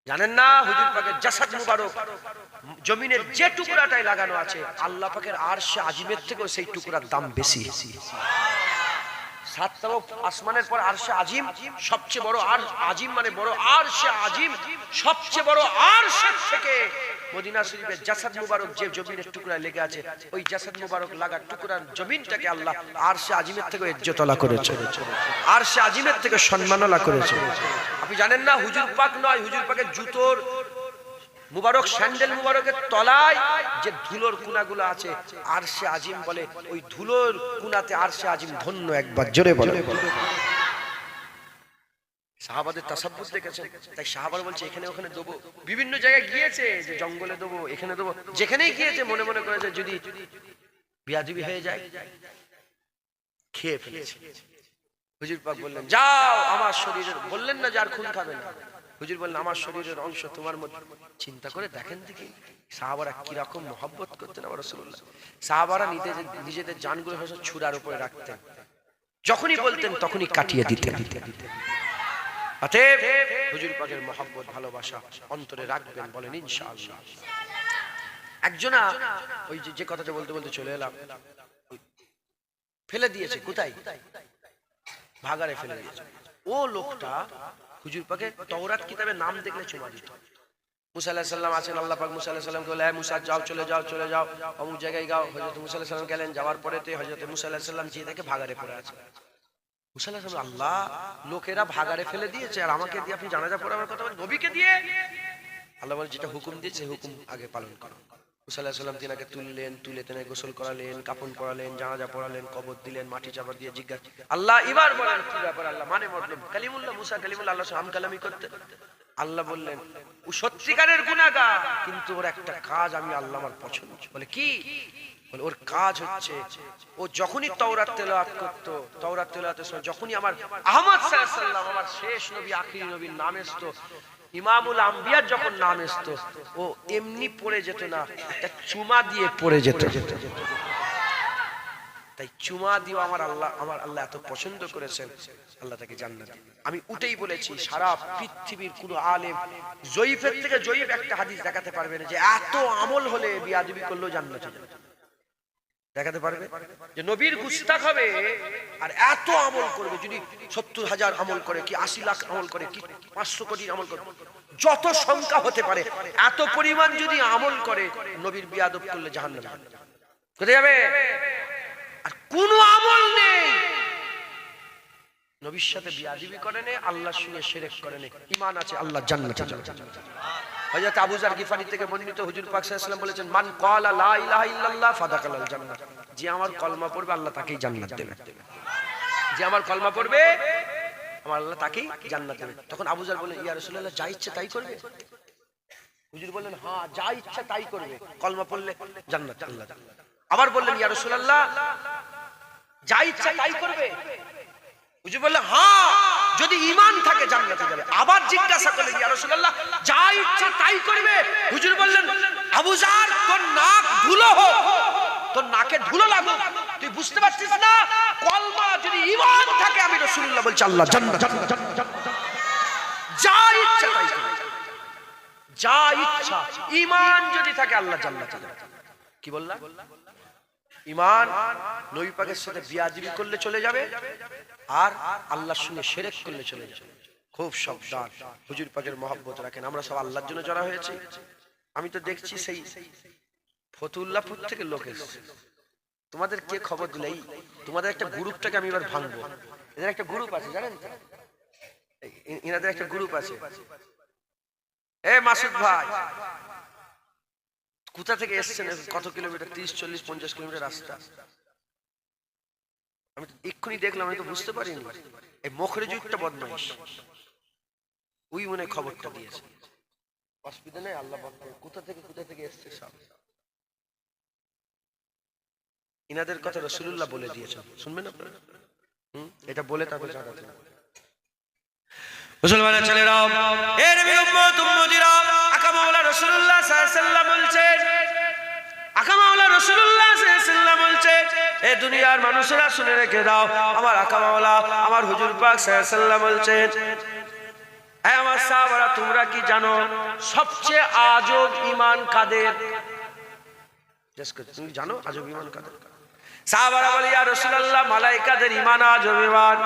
জানেন না হুজুর পাকের জাসাদ মুবারক জমিনের যে টুকরাটাই লাগানো আছে, আল্লাহ পাকের আরশে আজিমের থেকেও সেই টুকরার দাম বেশি। 7 তরফ আসমানের পর আরশে আজিম সবচেয়ে বড়, আর আজিম মানে বড়, আরশে আজিম সবচেয়ে বড়। আরশের থেকে মদিনা শরীফের জাসাদ মুবারক যে জমিনের টুকরা লেগে আছে, ওই জাসাদ মুবারক লাগা টুকরার জমিনটাকে আল্লাহ আরশে আজিমের থেকে ইজ্জতওয়ালা করেছে, আরশে আজিমের থেকে সম্মানওয়ালা করেছে। আপনি জানেন না হুজুর পাক নয়, হুজুর পাকের জুতোর মুবারক স্যান্ডেল মুবারকের তলায় যে ধুলোর কুনাগুলো আছে, আরশে আজিম বলে ওই ধুলোর কুনাতে আরশে আজিম ধন্য। একবার জোরে বলে। সাহাবাদের তাসাব্বুর দেখেছেন, তাই সাহাবারা বলছে এখানে ওখানে দেবো। বিভিন্ন জায়গায় গিয়েছে যে জঙ্গলে দেবো, এখানে দেবো, যেখানেই গিয়েছে মনে মনে করেছে যদি বিয়াদবি হয়ে যায়, খেয়ে ফেলেছে। হুজুর পাক বললেন যাও আমার শরীরের, বললেন না যার খুন খাবে না, হুজুর বললেন আমার শরীরের অংশ তোমার মধ্যে। চিন্তা করে দেখেন দেখি সাহাবারা কিরকম মহব্বত করতেন আমার রাসূলুল্লাহ। সাহাবারা নিজেদের জানগুলো ছুরার উপরে রাখতেন, যখনই বলতেন তখনই কাটিয়ে দিতেন। অতএব হুজুর পাকের মহব্বত ভালোবাসা অন্তরে রাখবেন, বলেন ইনশাআল্লাহ। একজনা ওই যে কথাটা বলতে বলতে চলে এলাম, ফেলে দিয়েছে, কোথায়? ভাগাড়ে ফেলে দিয়েছে। ও লোকটা হুজুর পাকে তাওরাত কিতাবের নাম দেখলে চুমা দিত। মুসা আলাইহিস সালাম আছেন, আল্লাহ পাক মুসা আলাইহিস সালামকে বলে, হে মুসা যাও, চলে যাও, চলে যাও, অমুক জায়গায় যাও। হযরত মুসা আলাইহিস সালাম গেলেন, যাওয়ার পরেতে হযরত মুসা আলাইহিস সালাম যে দেখে ভাগাড়ে পড়ে আছে। মুসা আলাইহিস সালাম, আল্লাহ, লোকেরা ভাগাড়ে ফেলে দিয়েছে আর আমাকে দিয়ে আপনি জানাজা পড়াবার কথা বলেন, নবীকে দিয়ে? আল্লাহ বলে, যেটা হুকুম দিয়েছে হুকুম আগে পালন করো। মুসা আলাইহিস সালাম তিনাকে তুললেন, তুলে তিনি গোসল করালেন, কাফন পরালেন, জানাজা পড়ালেন, কবর দিলেন, মাটি চাপা দিয়ে জিজ্ঞাসা, আল্লাহ এবার বলেন কি ব্যাপার? আল্লাহ মানে মতলব কালিমুল্লাহ, মুসা কালিমুল্লাহ, আল্লাহ আম কালামি করতে। আল্লাহ বললেন, ও সত্যিকারের গুনাহগার, কিন্তু ওর একটা কাজ আমি আল্লাহ আমার পছন্দ। বলে কি? বলে ওর কাজ হচ্ছে, ও যখনই তাওরাত তেলাওয়াত করত, তাওরাত তেলাওয়াতের সময় যখনই আমার আহমদ সাল্লাল্লাহু আলাইহি ওয়াসাল্লাম, আমার শেষ নবী, আখিরি নবীর নাম আসতো, ইমামুল আম্বিয়ার যখন নাম আসতো, ও এমনি পড়ে যেত না, একটা চুমা দিয়ে পড়ে যেত। তাই চুমা দিও আমার আল্লাহ এত পছন্দ করেছেন, আল্লাহ তাকে জান্নাত দিবেন। আমি উঠেই বলেছি, সারা পৃথিবীর কোন আলেম জয়ীফের থেকে জয়ীফ একটা হাদিস দেখাতে পারবে না যে এত আমল হলে বিয়াদবি করলেও জান্নাতে যাবে। দেখাতে পারবে যে নবীর গুস্তাখ হবে আর এত আমল করবে, যদি 70,000 আমল করে, কি 80 লাখ আমল করে, কি 500 কোটি আমল করে, যত সংখ্যা হতে পারে, এত পরিমাণ যদি আমল করে, নবীর বিয়াদব করলে জাহান্নামে কোথায় যাবে? আর কোন আমল নেই নবীর সাথে বিয়াদবি করে নে, আল্লাহর সঙ্গে শিরক করে নে, ঈমান আছে, আল্লাহ জান্নাতে যাবে। হযরত আবু যার গিফারি থেকে বর্ণিত, হুজুর পাক সাল্লাল্লাহু আলাইহি ওয়াসাল্লাম বলেছেন, মান ক্বালা লা ইলাহা ইল্লাল্লাহ ফাদাখালাল জান্নাহ, যে আমার কলমা পড়বে আল্লাহ তাকেই জান্নাত দেবে। যে আমার কলমা পড়বে আমার আল্লাহ তাকেই জান্নাত দেবে। তখন আবু যার বললেন, ইয়া রাসূলুল্লাহ, যা ইচ্ছে তাই করবে? হুজুর বললেন, হ্যাঁ, যা ইচ্ছা তাই করবে, কলমা পড়লে জান্নাত আল্লাহ। আবার বললেন, ইয়া রাসূলুল্লাহ, যা ইচ্ছা তাই করবে? হুজুর বললেন, হ্যাঁ, যদি ঈমান থাকে জান্নাতে যাবে। আবার জিজ্ঞাসা করলেন, ইয়া রাসূলুল্লাহ, যা ইচ্ছা তাই করবে? হুজুর বললেন, আবু যার, তোর নাক ধুলো হোক, তোর নাকে ধুলো লাগুক, তুই বুঝতে পারছিস না? কলমা যদি ঈমান থাকে, আমি রাসূলুল্লাহ বলছি, আল্লাহ জান্নাত, যা ইচ্ছা তাই করবে, যা ইচ্ছা। ঈমান যদি থাকে আল্লাহ জান্নাতে যাবে। কি বললাম? ঈমান নবী পাকের সাথে বিয়াদবি করলে চলে যাবে, আর আল্লাহর সঙ্গে শিরক করলে চলে যাবে। খুব সাবধান, হুজুর পাকের মহব্বত রাখেন। আমরা সব আল্লাহর জন্য জড়া হয়েছি। আমি তো দেখছি সেই ফতুল্লাহপুর থেকে লোক এসেছে, তোমাদের কে খবর দিলে? তোমাদের একটা গ্রুপটাকে আমি এবার ভাঙবো। এদের একটা গ্রুপ আছে, জানেন তো? এনাদের একটা গ্রুপ আছে। এ মাসুদ ভাই, কোথা থেকে এসছেন? কত কিলোমিটার? 30, 40, 50 কিলোমিটার রাস্তা। আমি তো এক্ষুনি দেখলাম, আমি তো বুঝতে পারিনি। এই মুখরেজুরটা বদমাইশ, ওই মনে খবরটা দিয়েছে। অসুবিধা নেই, আল্লাহ কোথা থেকে এসছে সব। ইনাদের কথা রাসূলুল্লাহ বলে দিয়েছেন, শুনবেন আপনারা? এটা বলে তারপর জানাতে। মুসলমানের ছেলেরা, এ নবীর উম্মত উম্মতিরা, আকা মাওলা রাসূলুল্লাহ সাল্লাল্লাহু আলাইহি ওয়াসাল্লাম বলছেন, আকা মাওলা রাসূলুল্লাহ সাল্লাল্লাহু আলাইহি ওয়াসাল্লাম বলছেন, এ দুনিয়ার মানুষেরা শুনে রেখে দাও, আমার আকা মাওলা, আমার হুজুর পাক সাল্লাল্লাহু আলাইহি ওয়াসাল্লাম বলছেন, হে আমার সাহাবারা, তোমরা কি জানো সবচেয়ে আজব ঈমান কাদের? তুমি জানো আজব ঈমান কাদের? সাহাবারা বলে, ইয়া রাসূলুল্লাহ, মালায়েকাদের ঈমান আজব ঈমান।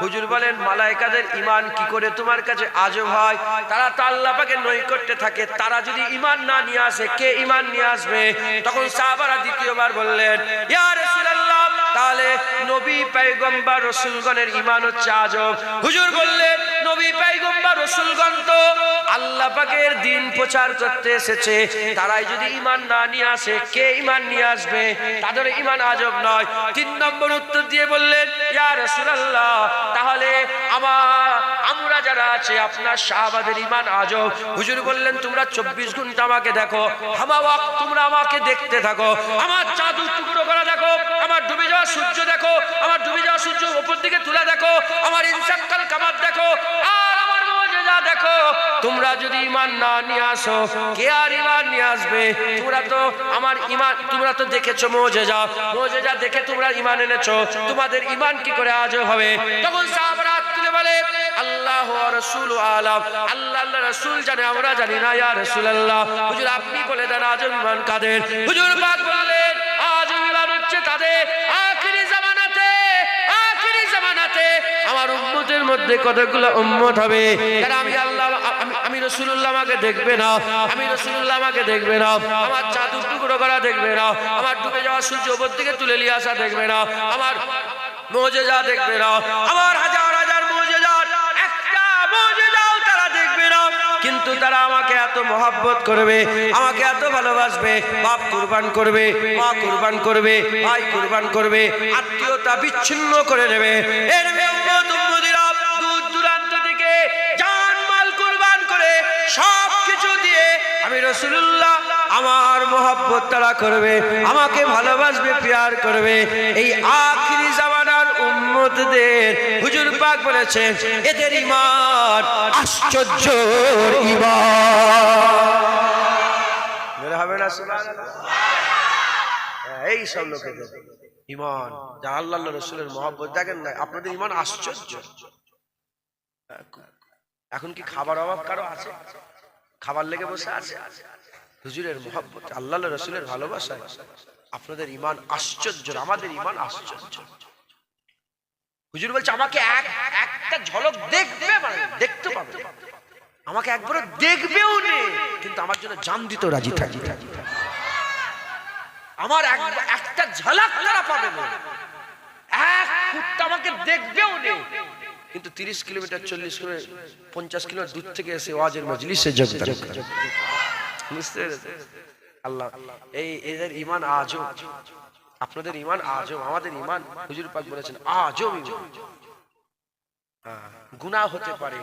হুজুর বলেন, মালায়েকাদের ঈমান কি করে তোমার কাছে আজব হয়? তারা তো আল্লাহ পাকের নৈকট্যে থাকে, তারা যদি ঈমান না নিয়ে আসে, কে ঈমান নিয়ে আসবে? তখন সাহাবারা দ্বিতীয়বার বললেন, ইয়া রাসূলুল্লাহ, তাহলে নবী পয়গম্বর রাসূলগণের ঈমান হচ্ছে আজব। হুজুর বললেন, নবী পয়গম্বর রাসূলগণ তো আল্লাহ পাকের দ্বীন প্রচার করতে এসেছে, তারাই যদি ঈমান না নিয়ে আসে, কে ঈমান নিয়ে আসবে? তাদের ঈমান আজব নয়। 3 নম্বর উত্তর দিয়ে বললেন, ইয়া রাসূলুল্লাহ, তাহলে আমরা যারা আছে আপনার সাহাবাদের ঈমান আজব। হুজুর বললেন, তোমরা 24 ঘন্টা আমাকে দেখো, হামাওয়াক, তোমরা আমাকে দেখতে থাকো, আমার চাঁদ টুকরো করা দেখো, আমার ডুবে যাওয়া সূর্য দেখো, আমার ডুবে যাওয়া সূর্য উপর দিকে তুলে দেখো, আমার ইনসাক্কাল কামার দেখো, আর আমার মুজিজা দেখো। তোমরা যদি ঈমান না নিয়ে আসো, কে আর ঈমান নিয়ে আসবে? তোমরা তো আমার ঈমান, তোমরা তো দেখেছো মুজিজা, মুজিজা দেখে তোমরা ঈমান এনেছো, তোমাদের ঈমান কি করে আজব হবে? তখন সাহাবারা তুলে বলে, আল্লাহু ওয়া রাসূলু আলাম, আল্লাহ আল্লাহ রাসূল জানে, আমরা জানি না। ইয়া রাসূলুল্লাহ, হুজুর আপনি বলে দেন আজব ঈমান কাদের? হুজুর পাক বললেন, আজব ঈমান হচ্ছে তাদের আখিরি জামানাতে আমার উম্মতের মধ্যে কতগুলো উম্মত হবে যারা আমি রাসূলুল্লাহ আমাকে দেখবে না, আমি রাসূলুল্লাহ আমাকে দেখবে না, আমার চাদর টুকরো করা দেখবে না, আমার ডুবে যাওয়া সূর্য উপর থেকে তুলে নিয়ে আসা দেখবে না, আমার মুজিজা দেখবে না, আমার হাজার হাজার মুজিজা একটা মুজিজাও তারা দেখবে না। কিন্তু তারা আমাকে এত মহব্বত করবে, আমাকে এত ভালোবাসবে, বাপ কুরবান করবে, মা কুরবান করবে, ভাই কুরবান করবে, আত্মীয়তা বিচ্ছিন্ন করে দেবে। এর উম্মত উম্মতিরা দূর দূরান্ত থেকে জান মাল কুরবান করে সব কিছু দিয়ে আমি রাসূলুল্লাহ আমার মহব্বত তারা করবে, আমাকে ভালোবাসবে, প্যার করবে। এই আখিরি জামানার উম্মতদের হুজুর পাক বলেছেন এদের ঈমান আশ্চর্য ঈমান। মেরে হবে না সুবহানাল্লাহ। এই সব লোকেদের ঈমান যারা আল্লাহ রাসূলের মহব্বত, দেখেন না আপনাদের ঈমান আশ্চর্য। এখন কি খাবার অভাব কারো আছে? খাবার লেগে বসে আছে? হুজুরের মহব্বত, আল্লাহ রাসূলের ভালোবাসা, আপনাদের ঈমান আশ্চর্য, আমাদের ঈমান আশ্চর্য। হুজুর বলছে আমাকে একটা ঝলক দেখবে, মানে দেখতে পাবে, আমাকে একবারও দেখবেও না, কিন্তু আমার জন্য জান দিতে রাজি থাকি। আমার একটা ঝলক তারা পাবে না, এক ফুট আমাকে দেখবেও না, কিন্তু 30 কিলোমিটার 40 কিলোমিটার 50 কিলোমিটার দূর থেকে এসে ওয়াজের মজলিসে যোগদান করে। বুঝতে পেরেছেন? আল্লাহ এই এদের ঈমান আজব, আপনাদের ঈমান আজব, আমাদের ঈমান হুজুর পাক বলেছেন আজব ঈমান। গুনাহ হতে পারে,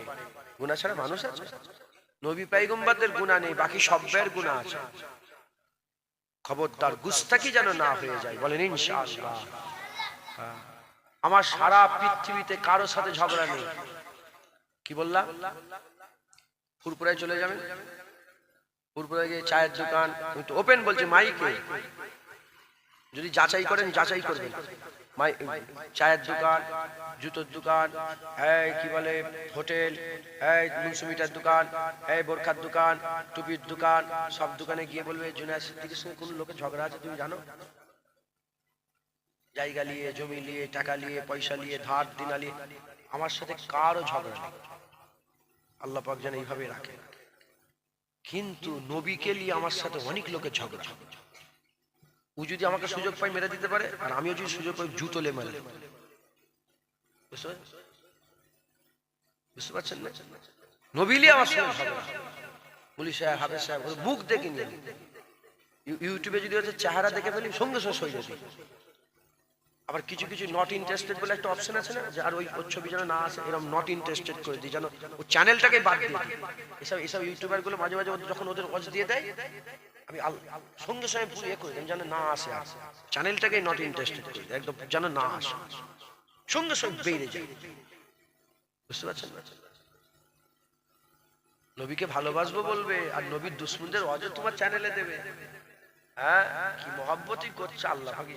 গুনাহ ছাড়া মানুষ আছে? নবী পয়গম্বরদের গুনাহ নেই, বাকি সবের গুনাহ আছে। খবরদার গুস্তাখি যেন না হয়ে যায়, বলেন ইনশাআল্লাহ। আমার সারা পৃথিবীতে কারোর সাথে ঝগড়া নেই। কি বললাম? ফুরপুরায় চলে যাবেন, ফুরপুরায় গিয়ে চায়ের দোকান ওপেন বলছে মাইকে, যদি যাচাই করেন যাচাই করবেন, চায়ের দোকান, জুতোর দোকান, এই কি বলে হোটেল, এই 200 মিটার দোকান, এই বোরখার দোকান, টুপির দোকান, সব দোকানে গিয়ে বলবে জুনায়েদ সিদ্দিকীর সঙ্গে কোন লোকের ঝগড়া আছে তুমি জানো? জায়গা নিয়ে, জমি নিয়ে, টাকা নিয়ে, পয়সা নিয়ে, ধার দিনা নিয়ে, আমার সাথে কারো ঝগড়া নেই। আল্লাহ পাক যেন এইভাবে রাখে। কিন্তু নবীকে নিয়ে আমার সাথে অনেক লোকের ঝগড়া। ও যদি আমাকে সুযোগ পাই মেরে দিতে পারে, আর আমিও যদি সুযোগ পাই জুতো লে মেরে। বুঝতে পারছেন না? নবী নিয়ে আমার সঙ্গে ঝগড়া। মুলি সাহেব, হাফেজ সাহেব মুখ দেখে নিয়ে, ইউটিউবে যদি হচ্ছে চেহারা দেখে ফেলি সঙ্গে সঙ্গে সই যাবে। আবার কিছু কিছু নট ইন্টারেস্টেড বলে একটা অপশন আছে না, যে আর ওই ছবি যেন না আসে, এরকম নট ইন্টারেস্টেড করে দিই, যেন ও চ্যানেলটাকে বাদ দিয়ে দিই। এসব ইউটিউবার গুলো মাঝে মাঝে যখন ওদের ওয়াচ দিয়ে দেয়, আমি সঙ্গে সঙ্গে পুরো ইয়ে করে দিই যেন না আসে, আর চ্যানেলটাকে নট ইন্টারেস্টেড করে দিই, একদম যেন না আসে, সঙ্গে সঙ্গে বেড়ে যায়। বুঝতে পারছেন? নবীকে ভালোবাসবো বলবে, আর নবীর দুশমনদের ওয়াজও তোমার চ্যানেলে দেবে। হ্যাঁ, কি মহব্বতই করছে আল্লাহ ভাগি।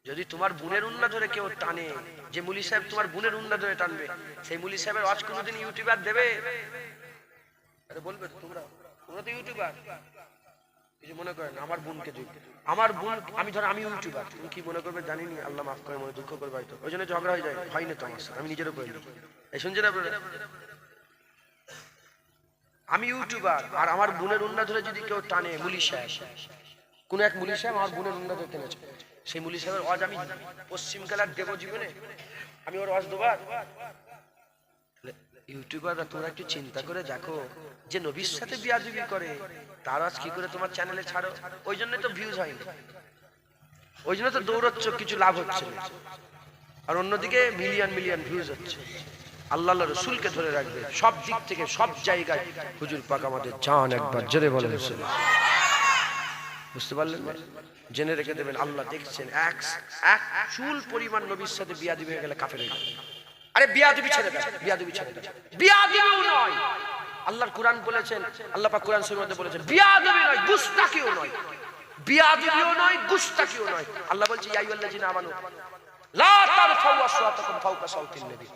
যদি তোমার বোনের উন্না ধরে কেউ টানে, যে মুলি সাহেব তোমার বোনের উন্না ধরে টানবে, সেই মুলি সাহেবের ওয়াজ কোনোদিন ইউটিউবার দেবে? আরে বলবে তোমরা তো ইউটিউবার, কিছু মনে করেন আমার বোনকে দিই, আমার বোন, আমি ধর আমি ইউটিউবার, তুমি কি মনে করবে জানি না, আল্লাহ মাফ করে, মনে দুঃখ করবে হয়তো, ওই জন্য ঝগড়া হয়ে যায়, হয় না তো আমার সাথে, আমি নিজেরও করি। এই শুনছেন আপনারা? আমি ইউটিউবার, আর আমার বোনের উন্না ধরে যদি কেউ টানে, মুলি সাহেব, কোন এক মুলি সাহেব আমার বোনের উন্না ধরে টেনেছে, সেই মুলি সাহেবের ওয়াজ আমি পশ্চিম কালার দেব জীবনে, আমি ওর ওয়াজ দেবো? ইউটিউবাররা তোমরা একটু চিন্তা করে দেখো, যে নবীর সাথে বিয়াদবি করে তার আজ কি করে তোমার চ্যানেলে ছাড়ো? ওই জন্য তো ভিউজ হয় না, ওই জন্য তো দৌড়চ্ছ, কিছু লাভ হচ্ছে না, আর অন্যদিকে মিলিয়ন মিলিয়ন ভিউজ হচ্ছে। আল্লাহ রাসূলকে ধরে রাখবে সব দিক থেকে, সব জায়গায়। হুজুর পাক আমাদের জান একবার জোরে বলেন বুঝতে পারলেন? জেনে রেখে দেবেন, আল্লাহ দেখছেন, এক চুল পরিমাণ নবীর সাথে বিয়াদবি হয়ে গেলে কাফের হয়ে যাবে। আরে বিয়াদবি ছেড়ে দেন, বিয়াদবি ছেড়ে দেন, বিয়াদবিও নয়। আল্লাহর কোরআন বলেছেন, আল্লাহ পাক কোরআন শরীফের মধ্যে বলেছেন বিয়াদবি নয়, গুস্তাখিও নয়, বিয়াদবিও নয়, গুস্তাখিও নয়। আল্লাহ বলছে ইয়া আইয়ুহাল্লাযিনা আমানু লা তারফাউ আসওয়াতাকুম ফাওকা সাওতিন নবী।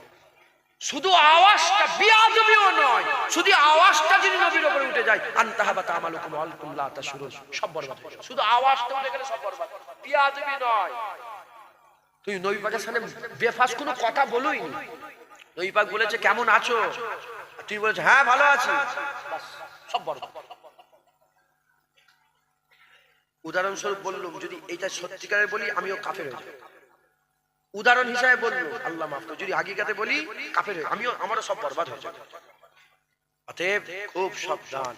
শুধু আওয়াজটা বিয়াদবিও নয়, শুধু আওয়াজটা যদি নবীর উপরে উঠে যায়, আনতাহাবাতা আমালুকুম ওয়া আনতুম লা তাশউরুন, সব বরবাদ। শুধু আওয়াজটা উঠে গেলে সব বরবাদ, বিয়াদবি নয়। তুই নবী পাকের সামনে বেফাস কোনো কথা বলুই নি, নবী পাক বলেছে কেমন আছো, তুই বলেছে হ্যাঁ ভালো আছি, সব বড়। উদাহরণস্বরূপ বললুম, যদি এটা সত্যিকারের বলি আমিও কাফের হয়ে যাবো। উদাহরণ হিসাবে বললুম, আল্লাহ মাফ করুন, যদি হাকিকাতে বলি কাফের হয়ে আমিও, আমারও সব বরবাদ হয়ে যাবে। অতএব খুব সাবধান।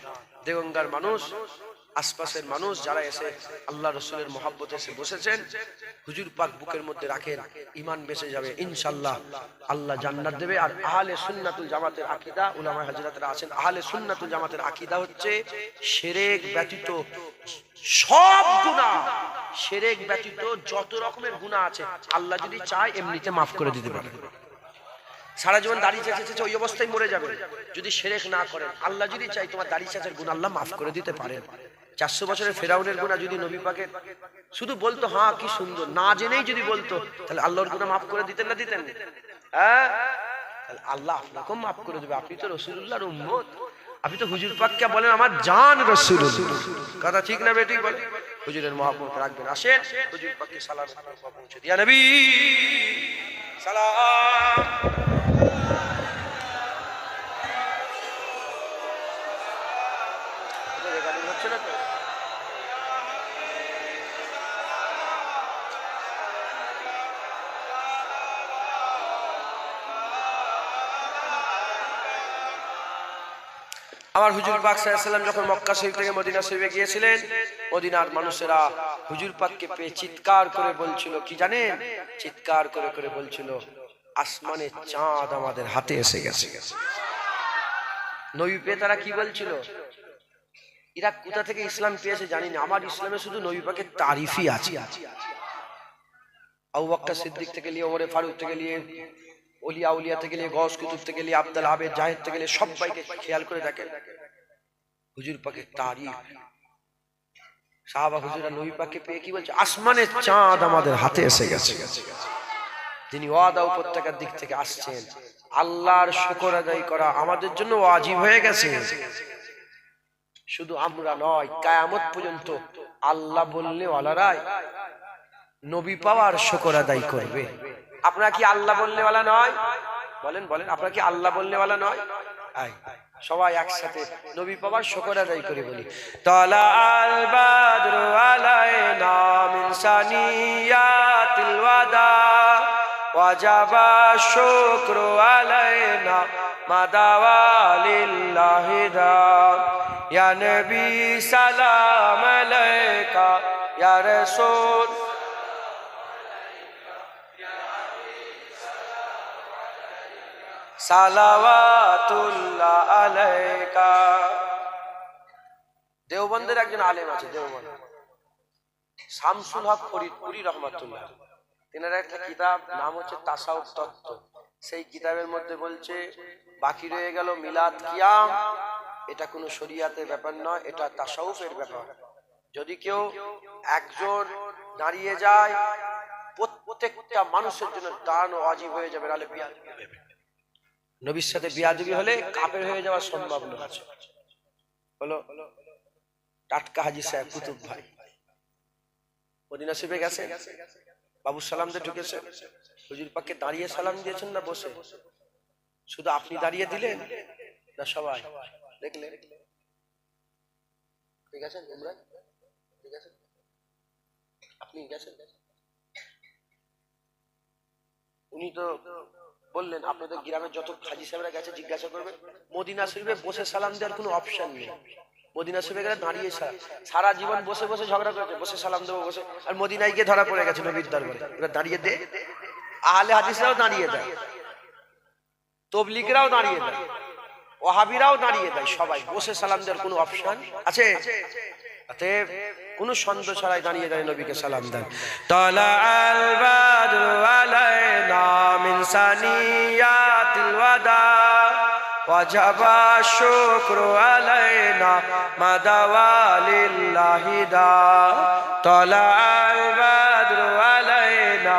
দেগঙ্গার মানুষ, আশপাশের মানুষ যারা এসে আল্লাহ রসুলের মহাব্বতে এসে বসেছেন, হুজুর পাক বুকের মধ্যে রাখেন, ঈমান বেঁচে যাবে ইনশাআল্লাহ, আল্লাহ জান্নাত দেবে। আর আহলে সুন্নাতুল জামাতের আকীদা, উলামায়ে হযরতরা আছেন, আহলে সুন্নাতুল জামাতের আকীদা হচ্ছে শিরক ব্যতীত সব গুনাহ, শিরক ব্যতীত যত রকমের গুনাহ আছে আল্লাহ যদি চায় এমনিতে মাফ করে দিতে পারে। সারা জীবন দাড়ি চেঁচেছে ওই অবস্থায় মরে যাবে যদি শিরক না করেন। আল্লাহ যদি চাই তোমার দাড়ি চেঁচার গুনাহ আল্লাহ মাফ করে দিতে পারেন। 400 বছরের ফেরাউনের গুনাহ যদি নবী পাকের শুধু বলতো হ্যাঁ কি সুন্দর, না জেনেই যদি বলতো, তাহলে আল্লাহর গুনাহ মাফ করে দিতেন না দিতেন? হ্যাঁ, তাহলে আল্লাহ আপনাকেও মাফ করে দেবে। আপনি তো রাসূলুল্লাহর উম্মত, আপনি তো হুজুর পাককে বলেন আমার জান রাসূলুল্লাহ, কথা ঠিক না বেঠিক বলে? হুজুরের মহব্বত রাখবেন। আসেন হুজুর পাককে সালাম পৌঁছে দিয়া নবী সালাম। আমার হুজুর পাক সাল্লাল্লাহু আলাইহি ওয়াসাল্লাম যখন মক্কা শরীফ থেকে মদিনা শরীফে গিয়েছিলেন, মদিনার মানুষেরা হুজুর পাককে পেয়ে চিৎকার করে বলছিল কি জানেন? চিৎকার করে করে বলছিল আসমানের চাঁদ আমাদের হাতে এসে গেছে। নবী পেয়ে তারা কি বলছিল? এরা কোথা থেকে ইসলাম পেয়েছে জানি না, আমার ইসলামে শুধু নবী পাকের তারিফই আছে। আবু বকর সিদ্দিক থেকে নিয়ে ওমর ফারুক থেকে নিয়ে ওলিয়া উলিয়া থেকে নিয়ে গওস কুতুব থেকে নিয়ে আব্দুল আবেদ জাহিদ থেকে নিয়ে সবাইকে খেয়াল করে দেখেন হুজুর পাকের তারিফ। সাহাবা হুজুরা নবী পাককে পেয়ে কি বলছে? আসমানের চাঁদ আমাদের হাতে এসে গেছে। যিনি ওয়াদা উপত্যকার দিক থেকে আসছেন, আল্লাহর শুকর আদায় করা আমাদের জন্য ওয়াজিব হয়ে গেছে। শুধু আমরা নয়, কিয়ামত পর্যন্ত আল্লাহ বললে ওয়ালারাই নবী পাওয়ার শুকর আদায় করবে। আপনারা কি আল্লাহ বললে ওয়ালা নয়? বলেন বলেন, আপনারা কি আল্লাহ বললে ওয়ালা নয়? আয় সবাই একসাথে নবী পাওয়ার শুকর আদায় করে বলি তালা আল বাদরু আলাইনা মিন সানিয়াতিল ওয়াদা ওয়াজাবা শুকরু আলাইনা মাদাওয়া লিল্লাহি দা ইয়া নবী সালাম আলাইকা ইয়া রাসূল সালাওয়াতুল্লাহ আলাইকা। দেওবন্দের একজন আলেম আছে, দেওবন্দ শামসুল হক ফরিদপুরি রহমাতুল্লাহ, তেনার একটা কিতাব নাম হচ্ছে তাসাউফ তত্ত্ব। সেই কিতাবের মধ্যে বলছে বাকি রয়ে গেল মিলাদ কিয়াম, এটা কোনো শরিয়াতের ব্যাপার নয়, এটা তাসাউফের ব্যাপার। যদি কেউ একজন দাঁড়িয়ে যায়, প্রত্যেকটা মানুষের জন্য দাঁড়ানো ওয়াজিব হয়ে যাবে, নাহলে বিয়াদবি হবে। নবীর সাথে বিয়াদবি হলে কাফের হয়ে যাওয়ার সম্ভাবনা আছে। হলো টাটকা হাজী সাহেব কুতুব ভাই মদিনা শরীফে গেছে, বাবু সালামদের ঢুকেছে, হুজুর পাককে দাঁড়িয়ে সালাম দিয়েছেন না বসে? শুধু আপনি দাঁড়িয়ে দিলেন না সবাই দেখলেন? ঠিক আছে ইমরান, ঠিক আছে আপনি গেছেন? উনি তো বললেন আপনাদের গ্রামের যত হাজী সাহেবরা গেছে জিজ্ঞাসা করবে, মদিনা শরীফে বসে সালাম দেওয়ার কোনো অপশন নেই। মদিনা শরীফে গেলে দাঁড়িয়ে সারা জীবন বসে বসে ঝগড়া করেছে, বসে সালাম দেবো বসে, আর মদিনায় গিয়ে ধরা পড়ে গেছে নবীর দরবারে, এবার দাঁড়িয়ে দে। আহলে হাদিসরাও দাঁড়িয়ে দেয়, তবলিগরাও দাঁড়িয়ে দেয়, ওয়াহাবিরাও দাঁড়িয়ে দেয়, সবাই বসে সালাম দেওয়ার কোনো অপশন আছে? অতএব কোন সন্দেহ ছাড়াই দাঁড়িয়ে দাঁড়িয়ে নবীকে সালাম দেন। তালা আল বাদরু আলাইনা মিন সানিয়াতিল ওয়াদা ওয়াজাবা শুকরু আলাইনা মাদাওয়া লিল্লাহি দা। তালা আল বাদরু আলাইনা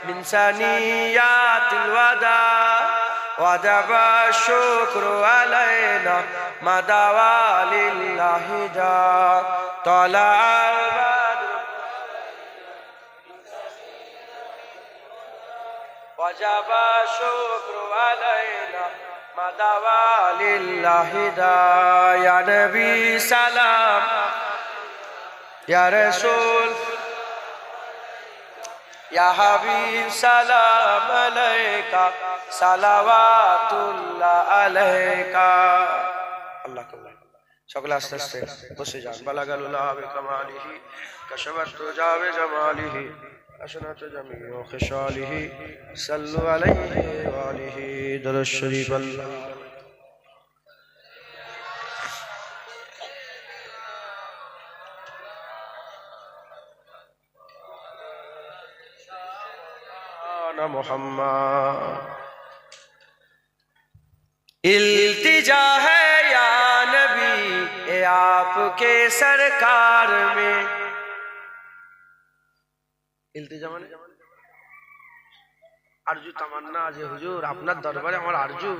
মিন সানিয়াতিল ওয়াদা ওয়াজাবা শুকরু আলাইনা মাদাওয়া লিল্লাহি দা। তালা আল বাদরু وجب الشكر علينا ما دعا لله دا يا نبي سلام يا رسول يا حبيب سلام عليك صلوات الله عليك الله كبير সকলে আস্তে আস্তে বসে যান বালাগালুল্লাহ বিকামালিহি কাশাবাত তুজা বিজামালিহি আসনাত জামিউ খিসালিহি সাল্লু আলাইহি ওয়া আলিহি দুরূদ শরীফ আল্লাহ ना मुहम्मद इल्तिजा है या नबी ए आपके सरकार में इल्तिजा माने আরজু তামান্না যে হুজুর আপনার দরবারে আমার আরজু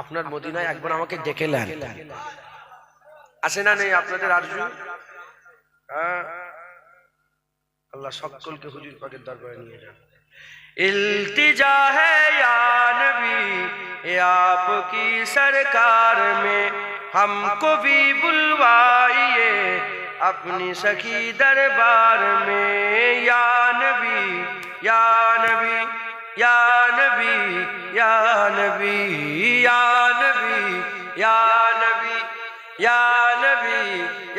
আপনার মদিনায় একবার আমাকে ডেকে নেন আছে না নেই আপনাদের আরজু হ্যাঁ আল্লাহ সকলকে হুজুর পাকের দরবারে নিয়ে যান इल्तिजा है या नबी ये आपकी सरकार में हमको भी बुलवाइए अपनी सखी दरबार में या नबी या नबी या नबी या नबी या नबी या नबी या नबी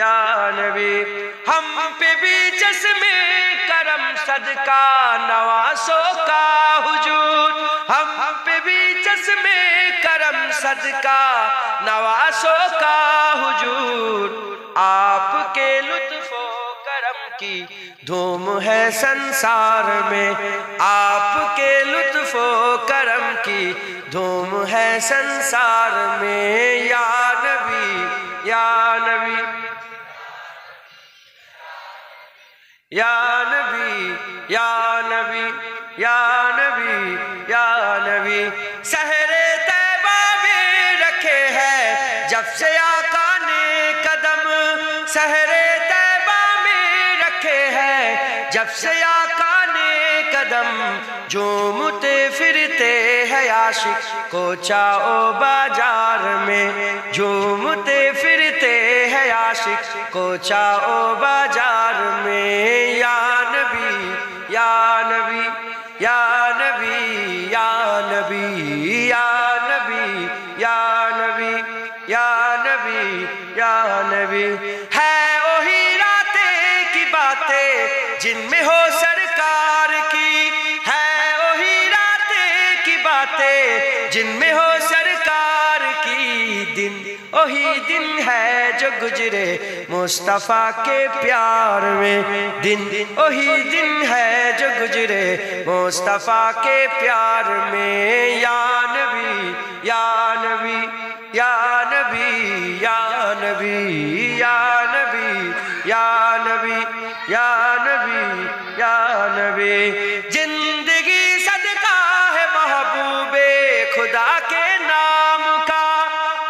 या नबी हम पे भी चश्मे करम सदका नवासों का हुजूर हम पे भी चश्मे करम सदका नवासों का हुजूर आपके लुत्फो करम की धूम है संसार में आपके लुत्फो करम की धूम है संसार में या नबी या नबी या नबी या नबी या नबी या नबी सहरे तैबा में रखे हैं जब से आका ने कदम सहरे तैबा में रखे हैं जब से आका ने कदम झूमते फिरते हैं आशिक कोचा ओ बाजार में झूमते फिरते हैं आशिक कोचा ओ बाजार में या नबी या नबी या नबी या नबी या नबी या नबी या नबी या नबी है वही रातें की बातें जिनमें हो सरकार की है वही रातें की बातें जिनमें हो सरकार की दिन वही दिन है जो गुजरे मुस्तफा के प्यार में दिन वही दिन है जो गुजरे मुस्तफा के प्यार में या नबी या नबी या नबी या नबी या नबी या नबी या नबी या नबी जिंदगी सदका है महबूबे खुदा के नाम का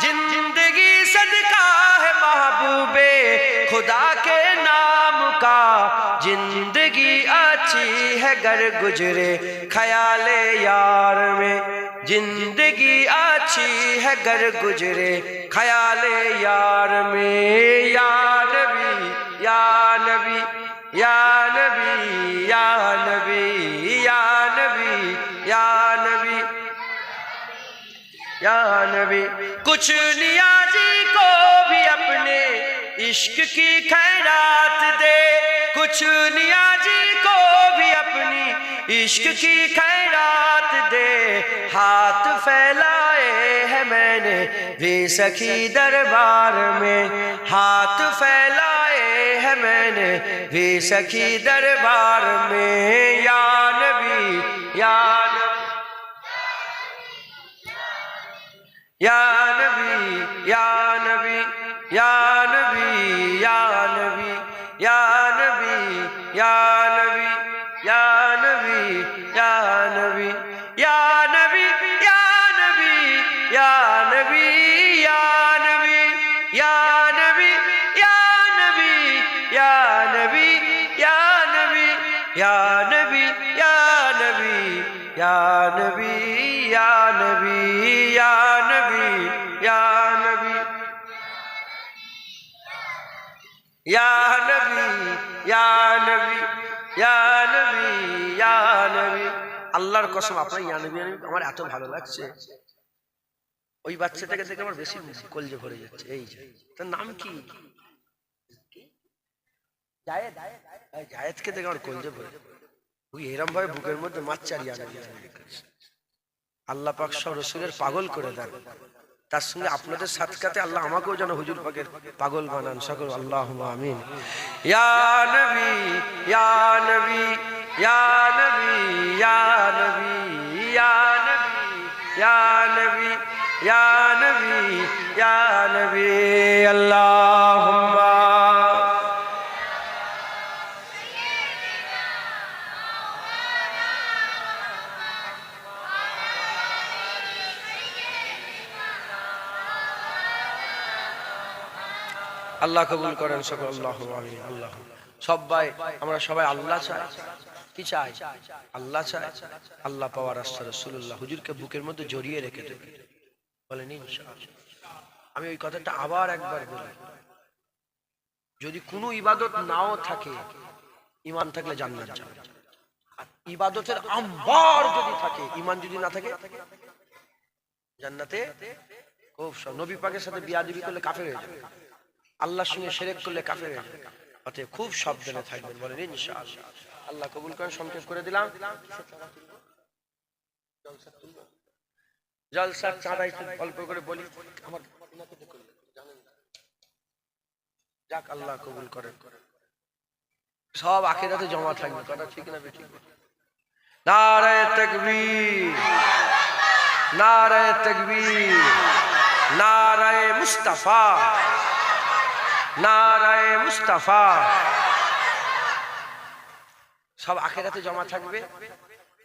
जिंदगी सदका है महबूबे खुदा के नाम का जिंदगी अच्छी है गर गुजरे ख्याले यार में जिंदगी अच्छी है गर गुजरे ख्याले यार में या नबी या नबी या नबी या नबी या नबी या नबी या नबी कुछ नियाजी को भी अपने इश्क की खैरात दे कुछ नियाजी को भी अपनी इश्क की खैरात दे हाथ फैलाए हैं मैंने भी सखी दरबार में हाथ फैलाए हैं मैंने भी सखी दरबार में या नबी या या नबी या नबी या नबी या नबी या नबी या नबी या नबी या नबी या नबी या नबी या नबी या नबी या नबी या नबी या नबी या नबी या नबी या নবী ইয়া নবী ইয়া নবী ইয়া নবী ইয়া নবী ইয়া নবী ইয়া নবী ইয়া নবী ইয়া নবী। আল্লাহর কসম আপনার ইয়া নবী আমার এত ভালো লাগছে, ওই বাচ্চাটাকে দেখে আমার বেশি কলজে ভরে যাচ্ছে। এই যে তার নাম কি? জায়েদকে দেখে আমার কলজে ভরে, ওই এরম ভাবে বুকের মধ্যে মাচ্চার ইয়া নবী। আল্লাহ পাক সব রসুলের পাগল করে দেন, তার সঙ্গে আপনাদের সাথকাতে আল্লাহ আমাকেও যেন হুজুর পাকের পাগল বানান সকল। আল্লাহুম্মা আমিন। ইয়া নবী ইয়া নবী ইয়া নবী ইয়া নবী ইয়া নবী ইয়া নবী ইয়া নবী ইয়া নবী। আল্লাহুম্মা আল্লাহ কবুল করেন সকল। আল্লাহুম্মা আমিন। আল্লাহ সবাই আমরা সবাই আল্লাহ চাই, কি চাই? আল্লাহ চাই, আল্লাহ পাওয়ার রাস্তা রাসূলুল্লাহ হুজুরকে বুকের মধ্যে জড়িয়ে রেখে দেবে বলেন ইনশাআল্লাহ। আমি ওই কথাটা আবার একবার বলি, যদি কোনো ইবাদত নাও থাকে, ঈমান থাকলে জান্নাত যাবে। আর ইবাদতের আম্বার যদি থাকে, ঈমান যদি না থাকে জান্নাতে খুব সব। নবী পাকের সাথে বিয়াদবি করলে কাফের হয়ে যাবে, আল্লাহর সঙ্গে শিরক করলে কাফের হয়ে যাবে। অতএব খুব সাবধানে থাকবেন বলেন ইনশাআল্লাহ। আল্লাহ কবুল করেন। সংক্ষেপ করে দিলাম। জলসার চাঁদা একটু অল্প করে বলি, আমার যাক আল্লাহ কবুল করেন। সব আখিরাতে জমা থাকবে, কথা ঠিক না ঠিক? নারায়ে তাকবীর, নারায়ে তাকবীর, নারায়ে মুস্তাফা, নারায়ে মুস্তাফা। সব আখিরাতে জমা থাকবে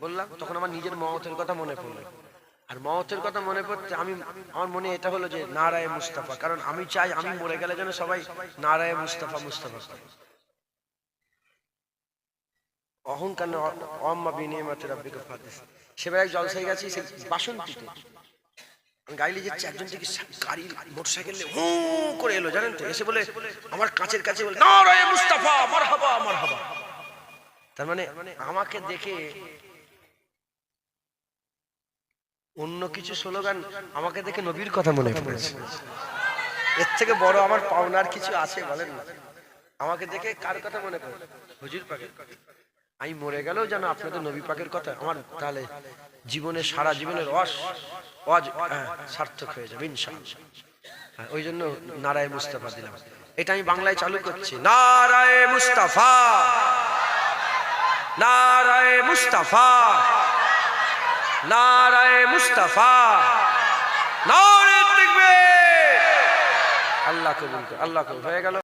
বললাম। তখন আমার নিজের মওতের কথা মনে পড়লো, আর মওতের কথা মনে পড়তে আমার মনে এটা হলো যে নারায়ে মুস্তাফা, কারণ আমি চাই আমি মরে গেলে যেন সবাই নারায়ে মুস্তাফা মুস্তাফা করে। অহংকার আম্মা বিনিয়ামাতি রাব্বিকা ফাদিস। সেবার এক জলসায় গেছি, সে বাসন্তীতে গাইলে যাচ্ছে, একজন থেকে গাড়ি মোটরসাইকেল নিয়ে হু করে এলো জানেন তো, এসে বলে আমার কাছের কাছে বলে নারায়ে মুস্তাফা মারহাবা মারহাবা। তার মানে আমাকে দেখে অন্য কিছু স্লোগান, আমাকে দেখে নবীর কথা মনে পড়েছে। এর থেকে বড় আমার পাওনার কিছু আছে বলেন না? আমাকে দেখে কার কথা মনে পড়ে? হুজুর পাকের কথা। আমি মরে গেলেও যেন আপনাদের নবী পাকের কথা আমার তাহলে জীবনে সারা জীবনের সার্থক হয়ে যাবে ইনশাআল্লাহ। ওই জন্য নারায়ে মুস্তাফা দিলাম। এটা আমি বাংলায় চালু করছি। নারায়ে মুস্তাফা, নারায়ে মুস্তাফা, নারায়ে মুস্তাফা, নারায়ে তাকবীর। আল্লাহ কবুল করে। আল্লাহ কবুল হয়ে গেল।